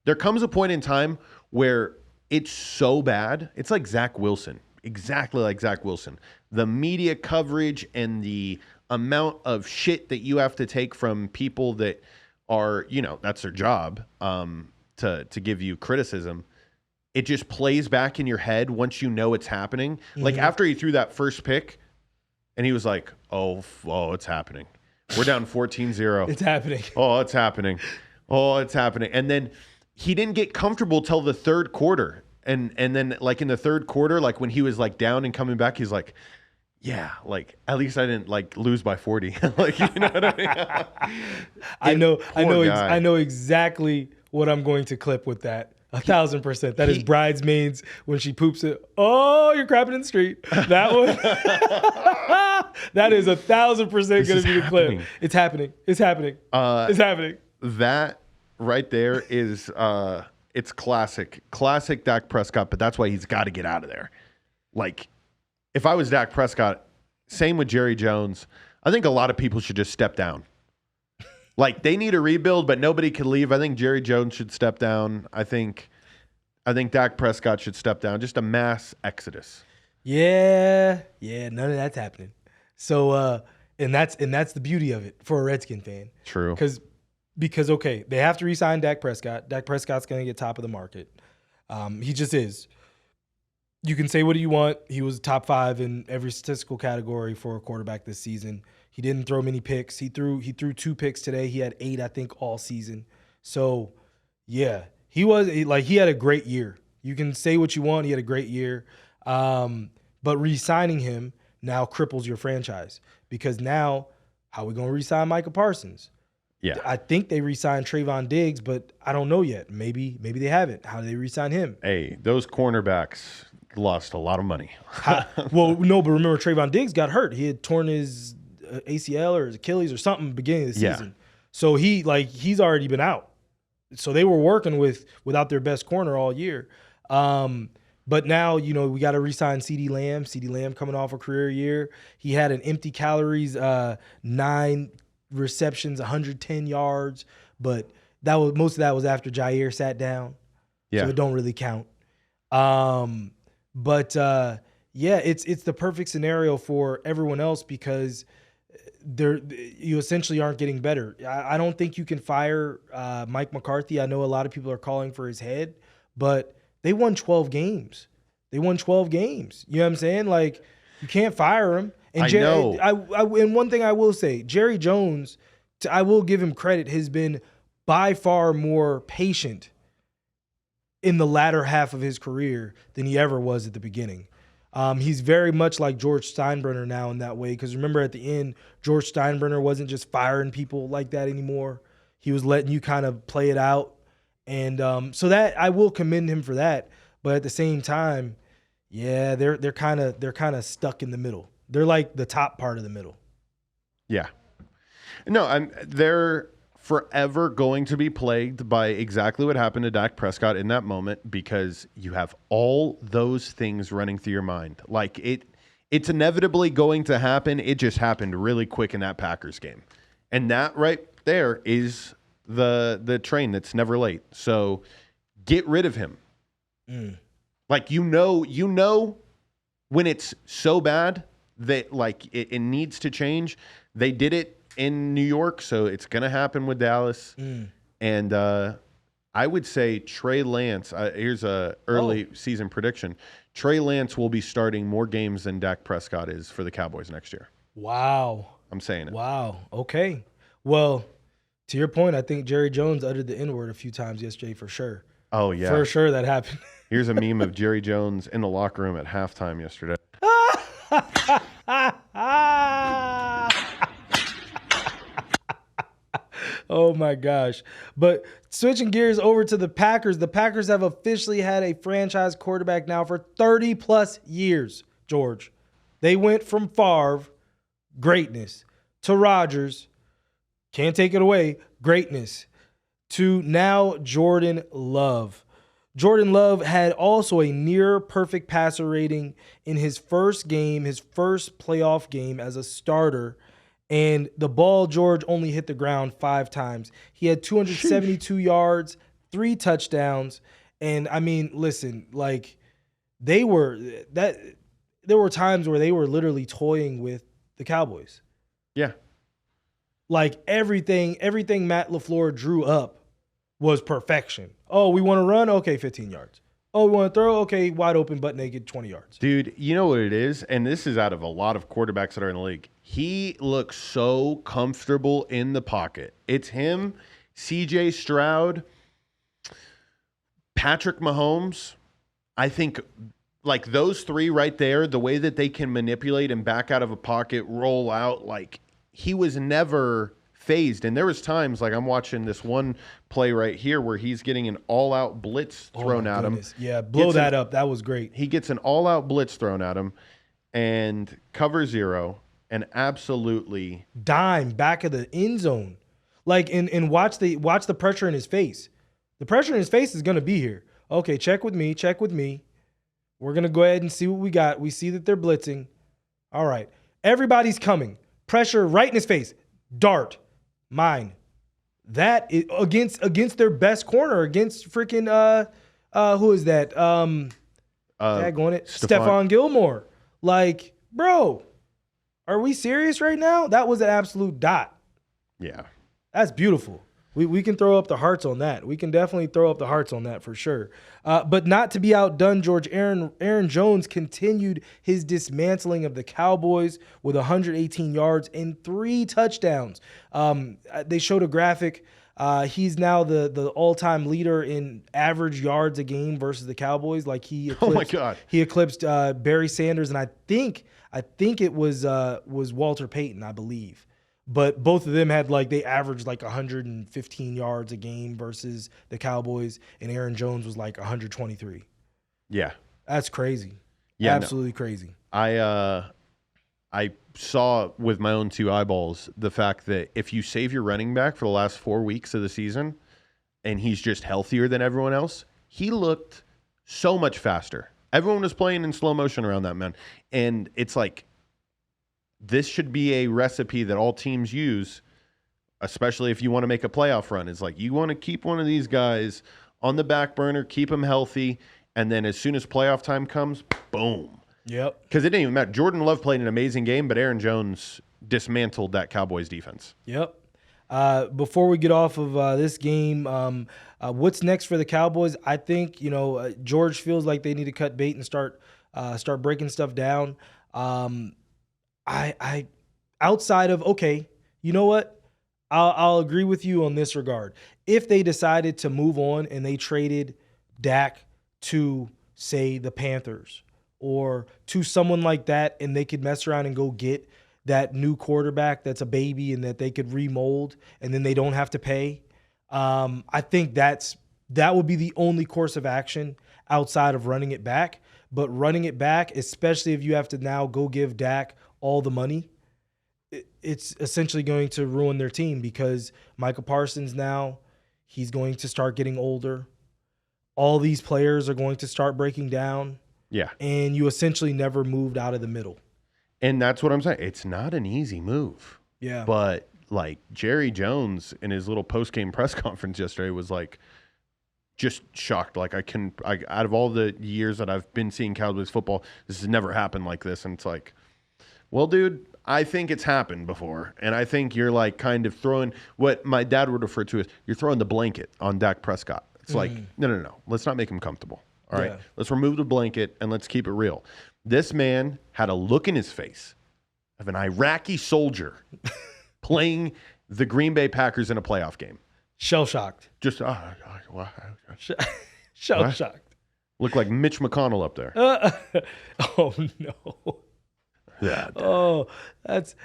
There comes a point in time where it's so bad. It's like Zach Wilson. Exactly like Zach Wilson. The media coverage and the amount of shit that you have to take from people that are, that's their job, to give you criticism. It just plays back in your head once you know it's happening. Mm-hmm. Like after he threw that first pick and he was like, oh, it's happening. We're down 14-0. It's happening. Oh, it's happening. Oh, it's happening. And then he didn't get comfortable till the third quarter. And then like in the third quarter, like when he was like down and coming back, he's like, yeah, like at least I didn't like lose by 40. Like, you know what I mean? I know exactly what I'm going to clip with that. 1,000%. That is Bridesmaids when she poops it. Oh, you're crapping in the street. That one. That is 1,000% going to be the clip. It's happening. It's happening. It's happening. That right there is it's classic Dak Prescott, but that's why he's got to get out of there. Like, if I was Dak Prescott, same with Jerry Jones, I think a lot of people should just step down. Like, they need a rebuild, but nobody can leave. I think Jerry Jones should step down. I think Dak Prescott should step down. Just a mass exodus. Yeah, none of that's happening. So, and that's the beauty of it for a Redskin fan. True. Because okay, they have to re-sign Dak Prescott. Dak Prescott's going to get top of the market. He just is. You can say what you want. He was top 5 in every statistical category for a quarterback this season. He didn't throw many picks. He threw 2 picks today. He had 8, I think, all season. So, yeah, he had a great year. You can say what you want. He had a great year. But re-signing him now cripples your franchise, because now how are we going to re-sign Micah Parsons? Yeah, I think they re-signed Trayvon Diggs, but I don't know yet. Maybe they haven't. How do they re-sign him? Hey, those cornerbacks lost a lot of money. Well, no, but remember Trayvon Diggs got hurt. He had torn his ACL or his Achilles or something beginning of the season. So he's already been out. So they were working without their best corner all year. But now, we got to re-sign CeeDee Lamb. CeeDee Lamb coming off a career year. He had an empty calories, 9 receptions, 110 yards, but most of that was after Jair sat down. So it don't really count. But it's the perfect scenario for everyone else, because you essentially aren't getting better. I don't think you can fire Mike McCarthy. I know a lot of people are calling for his head, but they won 12 games. You know what I'm saying? Like, you can't fire him. And I know. And one thing I will say, Jerry Jones, I will give him credit, has been by far more patient in the latter half of his career than he ever was at the beginning. He's very much like George Steinbrenner now in that way, because remember at the end, George Steinbrenner wasn't just firing people like that anymore. He was letting you kind of play it out. And so that I will commend him for that. But at the same time, yeah, they're kind of stuck in the middle. They're like the top part of the middle. Yeah. No, they're forever going to be plagued by exactly what happened to Dak Prescott in that moment, because you have all those things running through your mind. Like, it's inevitably going to happen. It just happened really quick in that Packers game. And that right there is the train that's never late. So get rid of him. Like, you know when it's so bad that, like, it needs to change. They did it in New York, so it's going to happen with Dallas. And I would say Trey Lance, here's a early season prediction. Trey Lance will be starting more games than Dak Prescott is for the Cowboys next year. Wow. I'm saying it. Wow. Okay. Well, to your point, I think Jerry Jones uttered the N-word a few times yesterday for sure. Oh, yeah. For sure that happened. Here's a meme of Jerry Jones in the locker room at halftime yesterday. Oh my gosh. But switching gears over to the Packers have officially had a franchise quarterback now for 30 plus years, George. They went from Favre, greatness, to Rodgers, can't take it away, greatness, to now Jordan Love. Jordan Love had also a near perfect passer rating in his first playoff game as a starter. And the ball, George, only hit the ground 5 times. He had 272 yards, 3 touchdowns. And I mean, listen, like there were times where they were literally toying with the Cowboys. Yeah. Like everything Matt LaFleur drew up was perfection. Oh, we want to run? Okay, 15 yards. Oh, we want to throw? Okay, wide open, butt naked, 20 yards. Dude, you know what it is? And this is out of a lot of quarterbacks that are in the league. He looks so comfortable in the pocket. It's him, CJ Stroud, Patrick Mahomes. I think like those 3 right there, the way that they can manipulate and back out of a pocket, roll out, like he was never phased. And there was times, like I'm watching this one play right here where he's getting an all-out blitz thrown at him. Yeah, blow that up. That was great. He gets an all-out blitz thrown at him and cover 0 and absolutely dime back of the end zone. Like, and watch the pressure in his face. The pressure in his face is going to be here. Okay, check with me. We're going to go ahead and see what we got. We see that they're blitzing. All right. Everybody's coming. Pressure right in his face. Dart. Mine. That is against their best corner, against freaking who is that? Stephon Gilmore. Like, bro, are we serious right now? That was an absolute dot. Yeah. That's beautiful. We can throw up the hearts on that. We can definitely throw up the hearts on that for sure. But not to be outdone, George, Aaron Jones continued his dismantling of the Cowboys with 118 yards and 3 touchdowns. They showed a graphic. He's now the all-time leader in average yards a game versus the Cowboys. Like he eclipsed Barry Sanders, and I think it was Walter Payton, I believe. But both of them they averaged like 115 yards a game versus the Cowboys, and Aaron Jones was like 123. Yeah. That's crazy. Yeah, absolutely crazy. I saw with my own 2 eyeballs the fact that if you save your running back for the last 4 weeks of the season and he's just healthier than everyone else, he looked so much faster. Everyone was playing in slow motion around that man. And it's like, this should be a recipe that all teams use, especially if you want to make a playoff run. It's like you want to keep one of these guys on the back burner, keep him healthy, and then as soon as playoff time comes, boom. Yep. Because it didn't even matter. Jordan Love played an amazing game, but Aaron Jones dismantled that Cowboys defense. Yep. Before we get off of this game, what's next for the Cowboys? I think George feels like they need to cut bait and start breaking stuff down. I outside of you know what? I'll agree with you on this regard. If they decided to move on and they traded Dak to, say, the Panthers or to someone like that, and they could mess around and go get that new quarterback that's a baby and that they could remold, and then they don't have to pay, I think that would be the only course of action outside of running it back. But running it back, especially if you have to now go give Dak all the money, it's essentially going to ruin their team, because Micah Parsons now, he's going to start getting older. All these players are going to start breaking down. Yeah. And you essentially never moved out of the middle. And that's what I'm saying. It's not an easy move. Yeah. But like Jerry Jones in his little post-game press conference yesterday was like just shocked. Like out of all the years that I've been seeing Cowboys football, this has never happened like this. And it's like, well, dude, I think it's happened before. And I think you're like kind of throwing what my dad would refer to as you're throwing the blanket on Dak Prescott. It's like, no. Let's not make him comfortable. All right. Let's remove the blanket and let's keep it real. This man had a look in his face of an Iraqi soldier playing the Green Bay Packers in a playoff game. Shell-shocked. Just, Shell-shocked. Looked like Mitch McConnell up there. Oh, no. Yeah. Oh, that's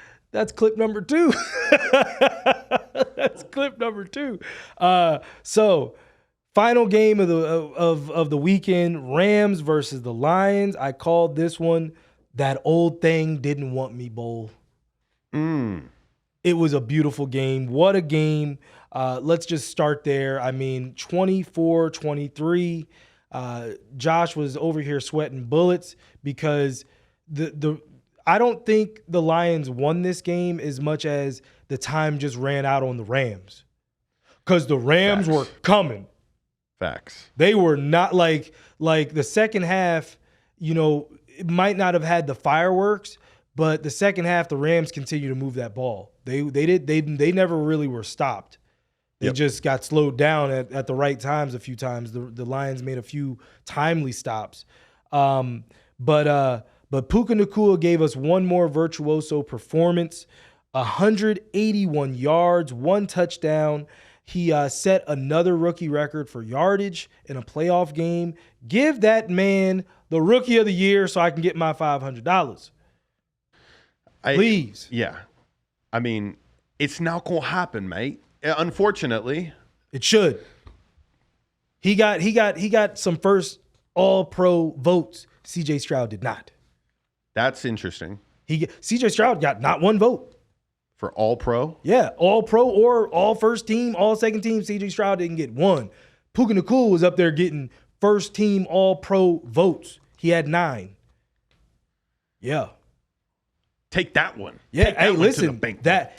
clip number 2. That's clip number 2. So final game of the weekend, Rams versus the Lions. I called this one That Old Thing Didn't Want Me Bowl. It was a beautiful game. What a game. Let's just start there. I mean, 24-23. Josh was over here sweating bullets because I don't think the Lions won this game as much as the time just ran out on the Rams. Because the Rams were coming. Facts. They were not like the second half, it might not have had the fireworks, but the second half, the Rams continued to move that ball. They never really were stopped. They just got slowed down at the right times a few times. The Lions made a few timely stops. But Puka Nacua gave us one more virtuoso performance, 181 yards, 1 touchdown. He set another rookie record for yardage in a playoff game. Give that man the Rookie of the Year so I can get my $500. Please. Yeah. I mean, it's not going to happen, mate. Unfortunately. It should. He got some first All-Pro votes. C.J. Stroud did not. That's interesting. C.J. Stroud got not one vote. For All-Pro? Yeah, All-Pro or All-First Team, All-Second Team. C.J. Stroud didn't get one. Puka Nacua was up there getting First Team All-Pro votes. He had 9. Yeah. Take that one. Yeah, hey, listen,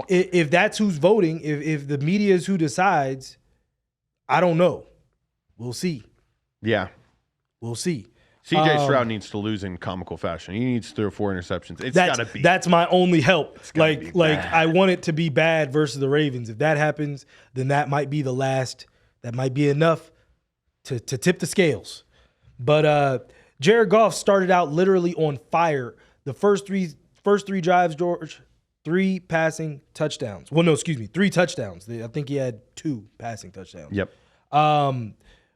if that's who's voting, if the media is who decides, I don't know. We'll see. Yeah. We'll see. C.J. Stroud needs to lose in comical fashion. He needs 3 or 4 interceptions. It's got to be. That's my only help. Like I want it to be bad versus the Ravens. If that happens, then that might be the last. That might be enough to tip the scales. But Jared Goff started out literally on fire. The first three drives, George, 3 passing touchdowns. Well, no, excuse me, 3 touchdowns. I think he had 2 passing touchdowns. Yep.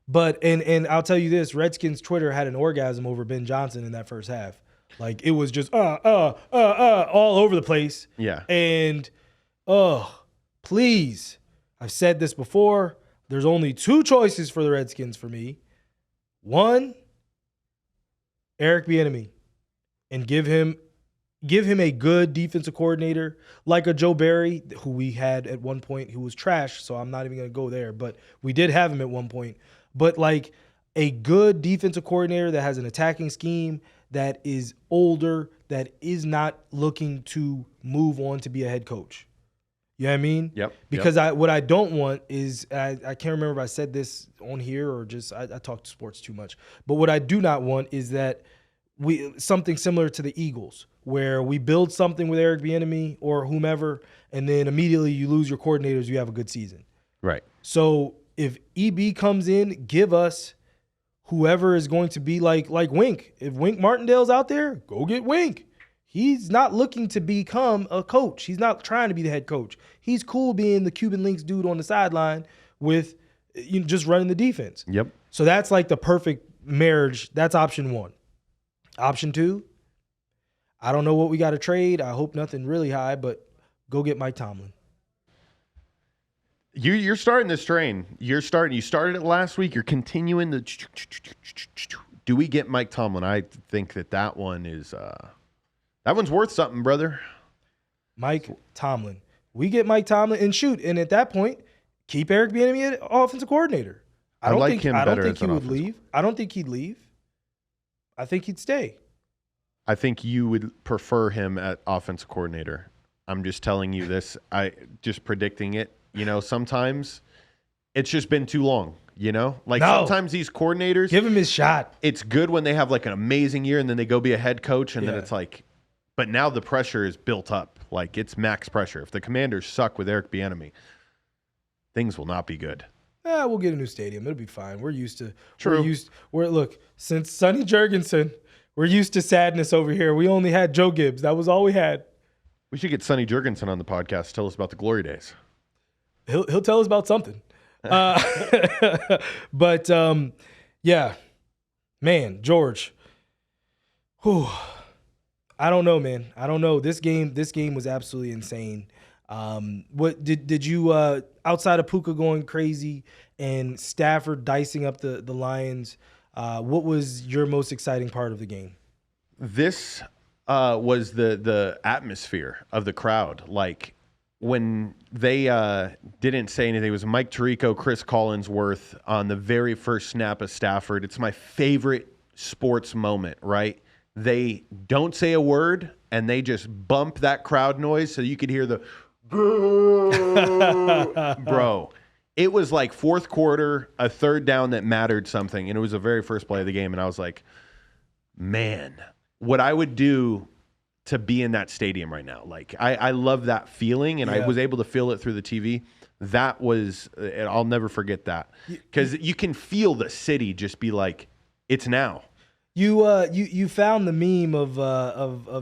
But and I'll tell you this, Redskins Twitter had an orgasm over Ben Johnson in that first half. Like it was just all over the place. Yeah. And please, I've said this before. There's only 2 choices for the Redskins for me. 1, Eric Bieniemy, and give him a good defensive coordinator like a Joe Barry, who we had at one point, who was trash. So I'm not even going to go there, but we did have him at one point. But like a good defensive coordinator that has an attacking scheme, that is older, that is not looking to move on to be a head coach. You know what I mean? Yep. Because what I don't want is, I can't remember if I said this on here or just I talk to sports too much. But what I do not want is that something similar to the Eagles, where we build something with Eric Bieniemy or whomever, and then immediately you lose your coordinators, you have a good season. Right. So if EB comes in, give us whoever is going to be like Wink. If Wink Martindale's out there, go get Wink. He's not looking to become a coach. He's not trying to be the head coach. He's cool being the Cuban Links dude on the sideline with just running the defense. Yep. So that's like the perfect marriage. That's option one. Option two, I don't know what we got to trade. I hope nothing really high, but go get Mike Tomlin. You're starting this train. You started it last week. You're continuing the. Do we get Mike Tomlin? I think that one is. That one's worth something, brother. Mike Tomlin. We get Mike Tomlin and shoot. And at that point, keep Eric Bieniemy offensive coordinator. I don't think he would leave. I don't think he'd leave. I think he'd stay. I think you would prefer him at offensive coordinator. I'm just telling you this. Just predicting it. Sometimes it's just been too long. Sometimes these coordinators, give him his shot. It's good when they have like an amazing year and then they go be a head coach and then it's like, but now the pressure is built up. Like it's max pressure. If the Commanders suck with Eric Bieniemy, things will not be good. We'll get a new stadium. It'll be fine. We're used to. True. Look, since Sonny Jergensen, we're used to sadness over here. We only had Joe Gibbs. That was all we had. We should get Sonny Jergensen on the podcast to tell us about the glory days. He'll tell us about something. But yeah, man, George. Whew. I don't know, man. I don't know. This game was absolutely insane. What did you outside of Puka going crazy and Stafford dicing up the Lions? What was your most exciting part of the game? This was the atmosphere of the crowd. Like when they didn't say anything, it was Mike Tirico, Chris Collinsworth on the very first snap of Stafford. It's my favorite sports moment, right? They don't say a word, and they just bump that crowd noise so you could hear the bro. It was like fourth quarter, a third down that mattered something, and it was the very first play of the game, and I was like, man, what I would do to be in that stadium right now. Like, I love that feeling, and I was able to feel it through the TV. That was, I'll never forget that, because you can feel the city just be like, it's now. You found the meme of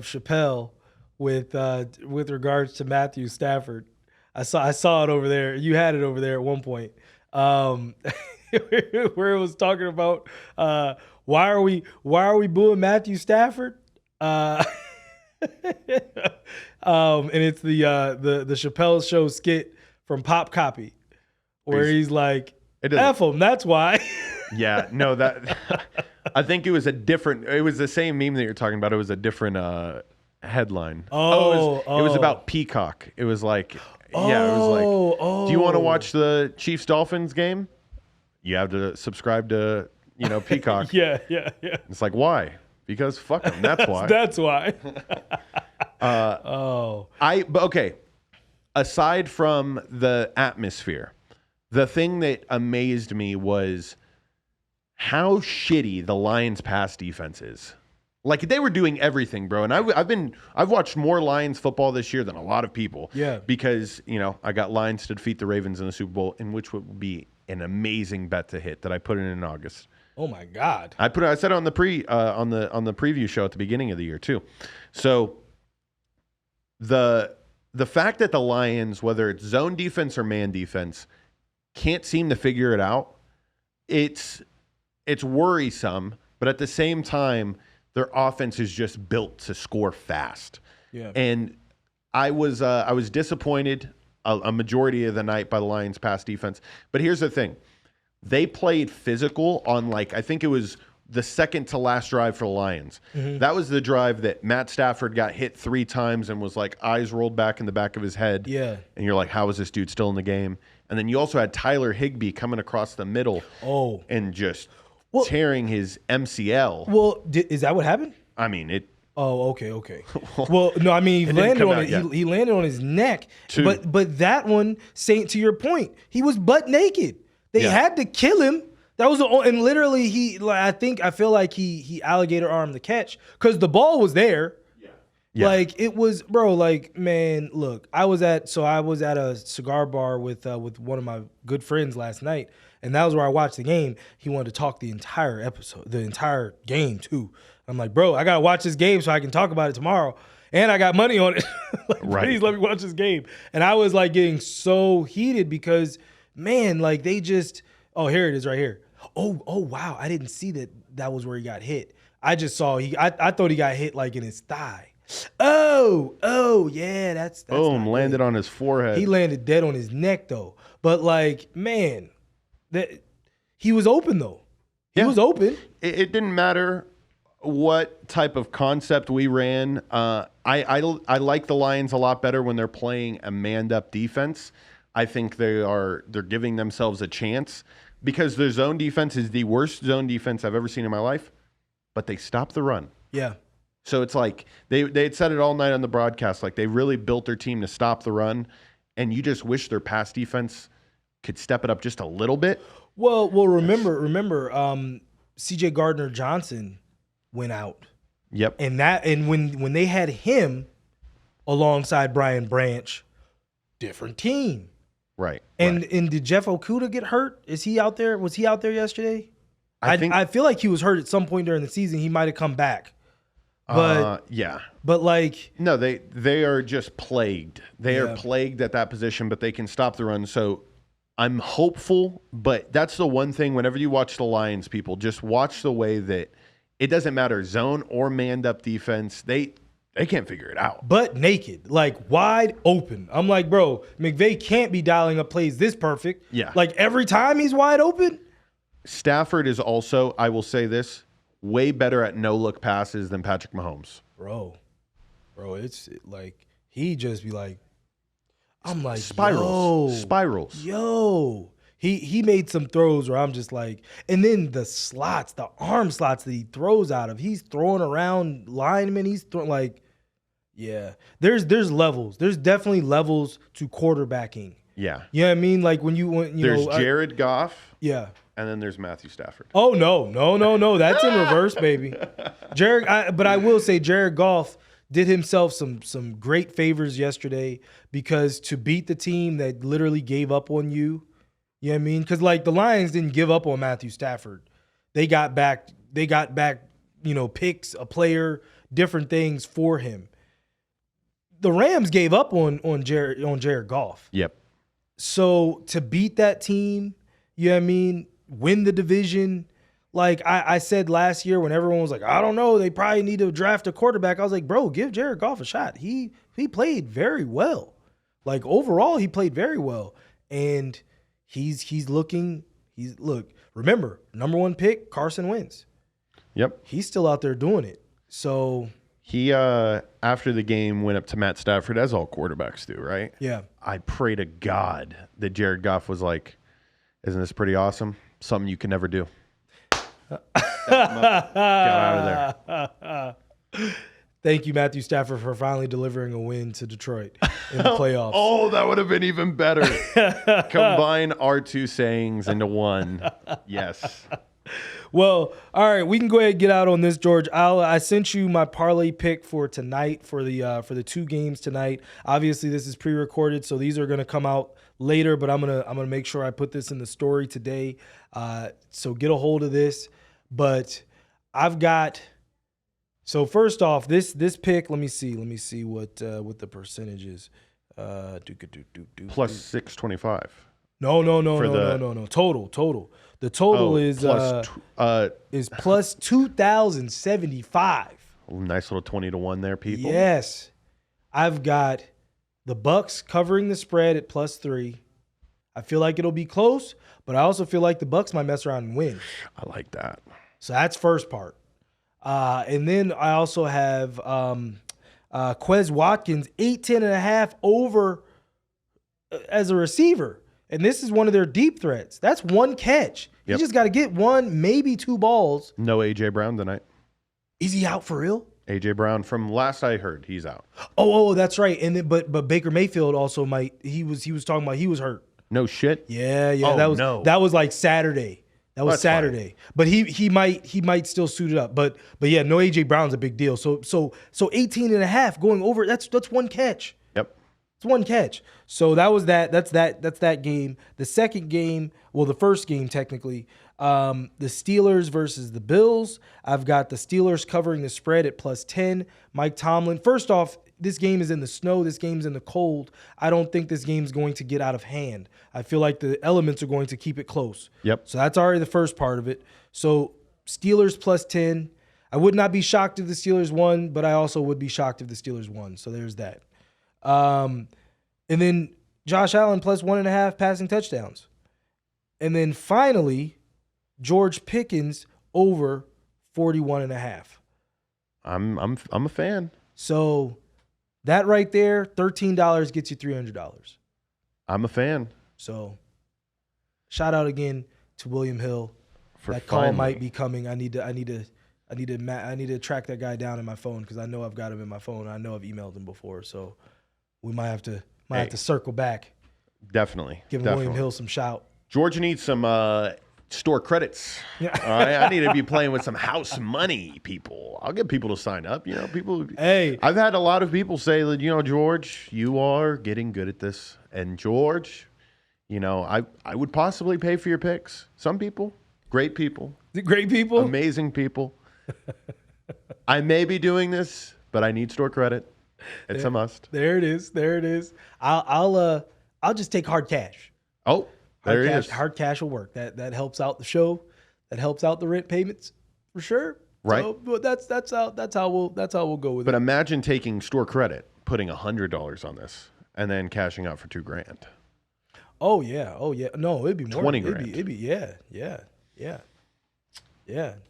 Chappelle with regards to Matthew Stafford. I saw it over there. You had it over there at one point, where it was talking about why are we booing Matthew Stafford? And it's the Chappelle Show skit from Pop Copy, where he's like, F him, that's why. Yeah, no, that I think it was the same meme that you're talking about. It was a different headline. It was about Peacock. It was like, do you want to watch the Chiefs Dolphins game? You have to subscribe to, Peacock. Yeah. It's like, why? Because fuck them. That's why. That's why. Okay. Aside from the atmosphere, the thing that amazed me was how shitty the Lions' pass defense is. Like, they were doing everything, bro. And I've watched more Lions football this year than a lot of people. Yeah. Because, I got Lions to defeat the Ravens in the Super Bowl, in which would be an amazing bet to hit that I put in August. Oh my God. I said it on the preview show at the beginning of the year too. So the fact that the Lions, whether it's zone defense or man defense, can't seem to figure it out, it's worrisome, but at the same time, their offense is just built to score fast. Yeah. And I was disappointed a majority of the night by the Lions' pass defense. But here's the thing. They played physical on, I think it was the second to last drive for the Lions. Mm-hmm. That was the drive that Matt Stafford got hit 3 times and was like eyes rolled back in the back of his head. Yeah. And you're like, how is this dude still in the game? And then you also had Tyler Higbee coming across the middle and just tearing his MCL. Well, is that what happened? I mean, it. Oh, okay. Well, no, I mean, he landed on his neck. But that one, saying to your point, he was butt naked. They had to kill him. That was and literally I feel like he alligator armed the catch because the ball was there. Yeah. Like it was, bro. Like, man, look, I was at a cigar bar with one of my good friends last night, and that was where I watched the game. He wanted to talk the entire episode, the entire game too. I'm like, bro, I gotta watch this game so I can talk about it tomorrow, and I got money on it. Like, right. Please let me watch this game. And I was like getting so heated because, man, like they just, oh, here it is right here. Oh, wow, I didn't see that was where he got hit. I just saw I thought he got hit like in his thigh. Oh, yeah, that's boom, landed on his forehead. He landed dead on his neck though. But like, man, he was open though. He was open. It didn't matter what type of concept we ran. I like the Lions a lot better when they're playing a manned-up defense. I think they're giving themselves a chance because their zone defense is the worst zone defense I've ever seen in my life, but they stop the run. Yeah. So it's like they had said it all night on the broadcast, like they really built their team to stop the run, and you just wish their pass defense could step it up just a little bit. Well, remember, C.J. Gardner-Johnson went out. Yep. And when they had him alongside Brian Branch, different team. Right. And did Jeff Okudah get hurt? Is he out there? Was he out there yesterday? I feel like he was hurt at some point during the season. He might have come back. But yeah. But like no, they are just plagued. They are plagued at that position, but they can stop the run. So I'm hopeful, but that's the one thing whenever you watch the Lions, people, just watch the way that it doesn't matter zone or manned up defense. They can't figure it out. But naked, like wide open. I'm like, bro, McVay can't be dialing up plays this perfect. Yeah. Like every time he's wide open. Stafford is also, I will say this, way better at no-look passes than Patrick Mahomes. Bro, it's like he just be like, I'm like, spirals. Yo. He made some throws where I'm just like, and then the arm slots that he throws out of, he's throwing around linemen. He's throwing like, yeah. There's levels. There's definitely levels to quarterbacking. Yeah. You know what I mean? Like when you there's Jared Goff. Yeah. And then there's Matthew Stafford. Oh, no. That's in reverse, baby. But I will say Jared Goff did himself some great favors yesterday because to beat the team that literally gave up on you, you know what I mean? Because like the Lions didn't give up on Matthew Stafford. They got back, picks, a player, different things for him. The Rams gave up on Jared Goff. Yep. So to beat that team, you know what I mean? Win the division. Like I said last year when everyone was like, I don't know, they probably need to draft a quarterback. I was like, bro, give Jared Goff a shot. He played very well. Like overall, he played very well. And remember, number one pick, Carson Wentz. Yep. He's still out there doing it. So he after the game went up to Matt Stafford, as all quarterbacks do, right? Yeah. I pray to God that Jared Goff was like, isn't this pretty awesome? Something you can never do. Got out of there. Thank you, Matthew Stafford, for finally delivering a win to Detroit in the playoffs. Oh, that would have been even better. Combine our two sayings into one. Yes. Well, all right, we can go ahead and get out on this, George. I sent you my parlay pick for tonight for the two games tonight. Obviously, this is pre-recorded, so these are going to come out later. But I'm gonna make sure I put this in the story today. So get a hold of this. But I've got. So first off, this pick. Let me see what the percentage is. Plus 625. No. Total. The total is plus 2,075. Nice little 20-1 there, people. Yes, I've got the Bucks covering the spread at +3. I feel like it'll be close, but I also feel like the Bucks might mess around and win. I like that. So that's first part. And then I also have Quez Watkins 18.5 over as a receiver. And this is one of their deep threats. That's one catch. Yep. You just got to get one, maybe two balls. No A.J. Brown tonight. Is he out for real? A.J. Brown, from last I heard, he's out. Oh, that's right. And then, but Baker Mayfield also might. He was talking about he was hurt. No shit. Yeah. Oh, that was like Saturday. That was Saturday. Fine. But he might still suit it up. But yeah, no AJ Brown's a big deal. So 18.5 going over, that's one catch. Yep. It's one catch. So that was that. That's that game. The second game, well, the first game technically, the Steelers versus the Bills. I've got the Steelers covering the spread at +10. Mike Tomlin. First off, this game is in the snow. This game's in the cold. I don't think this game's going to get out of hand. I feel like the elements are going to keep it close. Yep. So that's already the first part of it. So Steelers +10. I would not be shocked if the Steelers won, but I also would be shocked if the Steelers won. So there's that. And then Josh Allen +1.5 passing touchdowns. And then finally, George Pickens over 41.5. I'm a fan. So that right there, $13 gets you $300. I'm a fan. So shout out again to William Hill. That call might be coming. I need to track that guy down in my phone because I know I've got him in my phone. I know I've emailed him before, so we might have to circle back. Definitely. Give William Hill some shout. Georgia needs some store credits. Yeah. All right, I need to be playing with some house money, people. I'll get people to sign up. People. Hey, I've had a lot of people say that, George, you are getting good at this, and George, I would possibly pay for your picks. Some people, great people, amazing people. I may be doing this, but I need store credit. It's a must. There it is. I'll just take hard cash. Oh. There it is. Hard cash will work. That helps out the show. That helps out the rent payments for sure. Right. So, but that's how we'll go with it. But imagine taking store credit, putting $100 on this, and then cashing out for $2,000. Oh yeah. No, it'd be more. $20,000. It'd be yeah.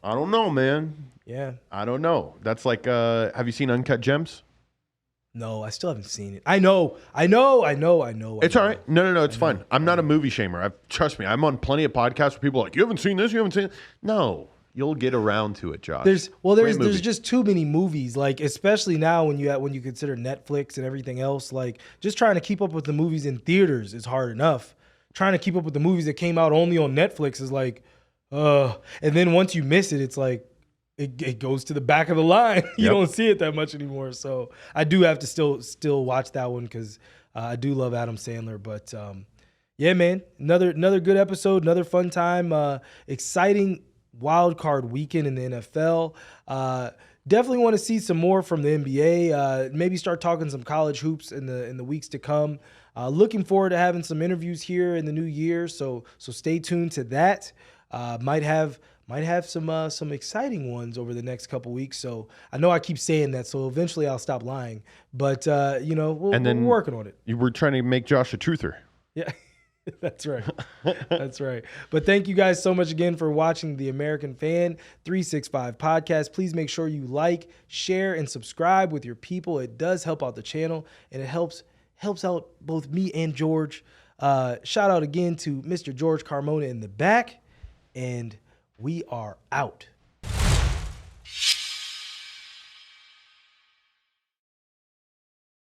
I don't know, man. Yeah. I don't know. That's like, have you seen Uncut Gems? No, I still haven't seen it. I know. It's all right. No, it's fun. I'm not a movie shamer. Trust me, I'm on plenty of podcasts where people are like, you haven't seen this, you haven't seen it. No, you'll get around to it, Josh. There's just too many movies, like especially now when you consider Netflix and everything else, like just trying to keep up with the movies in theaters is hard enough. Trying to keep up with the movies that came out only on Netflix is like, and then once you miss it, it's like, it goes to the back of the line. You don't see it that much anymore. So I do have to still watch that one because I do love Adam Sandler. But yeah, man, another good episode, another fun time. Exciting wild card weekend in the NFL. Definitely want to see some more from the NBA. Maybe start talking some college hoops in the weeks to come. Looking forward to having some interviews here in the new year. So stay tuned to that. Might have some exciting ones over the next couple weeks. So I know I keep saying that, so eventually I'll stop lying. But we're working on it. You were trying to make Josh a truther. Yeah, that's right. That's right. But thank you guys so much again for watching the American Fan 365 podcast. Please make sure you like, share, and subscribe with your people. It does help out the channel, and it helps out both me and George. Shout out again to Mr. George Carmona in the back, and we are out.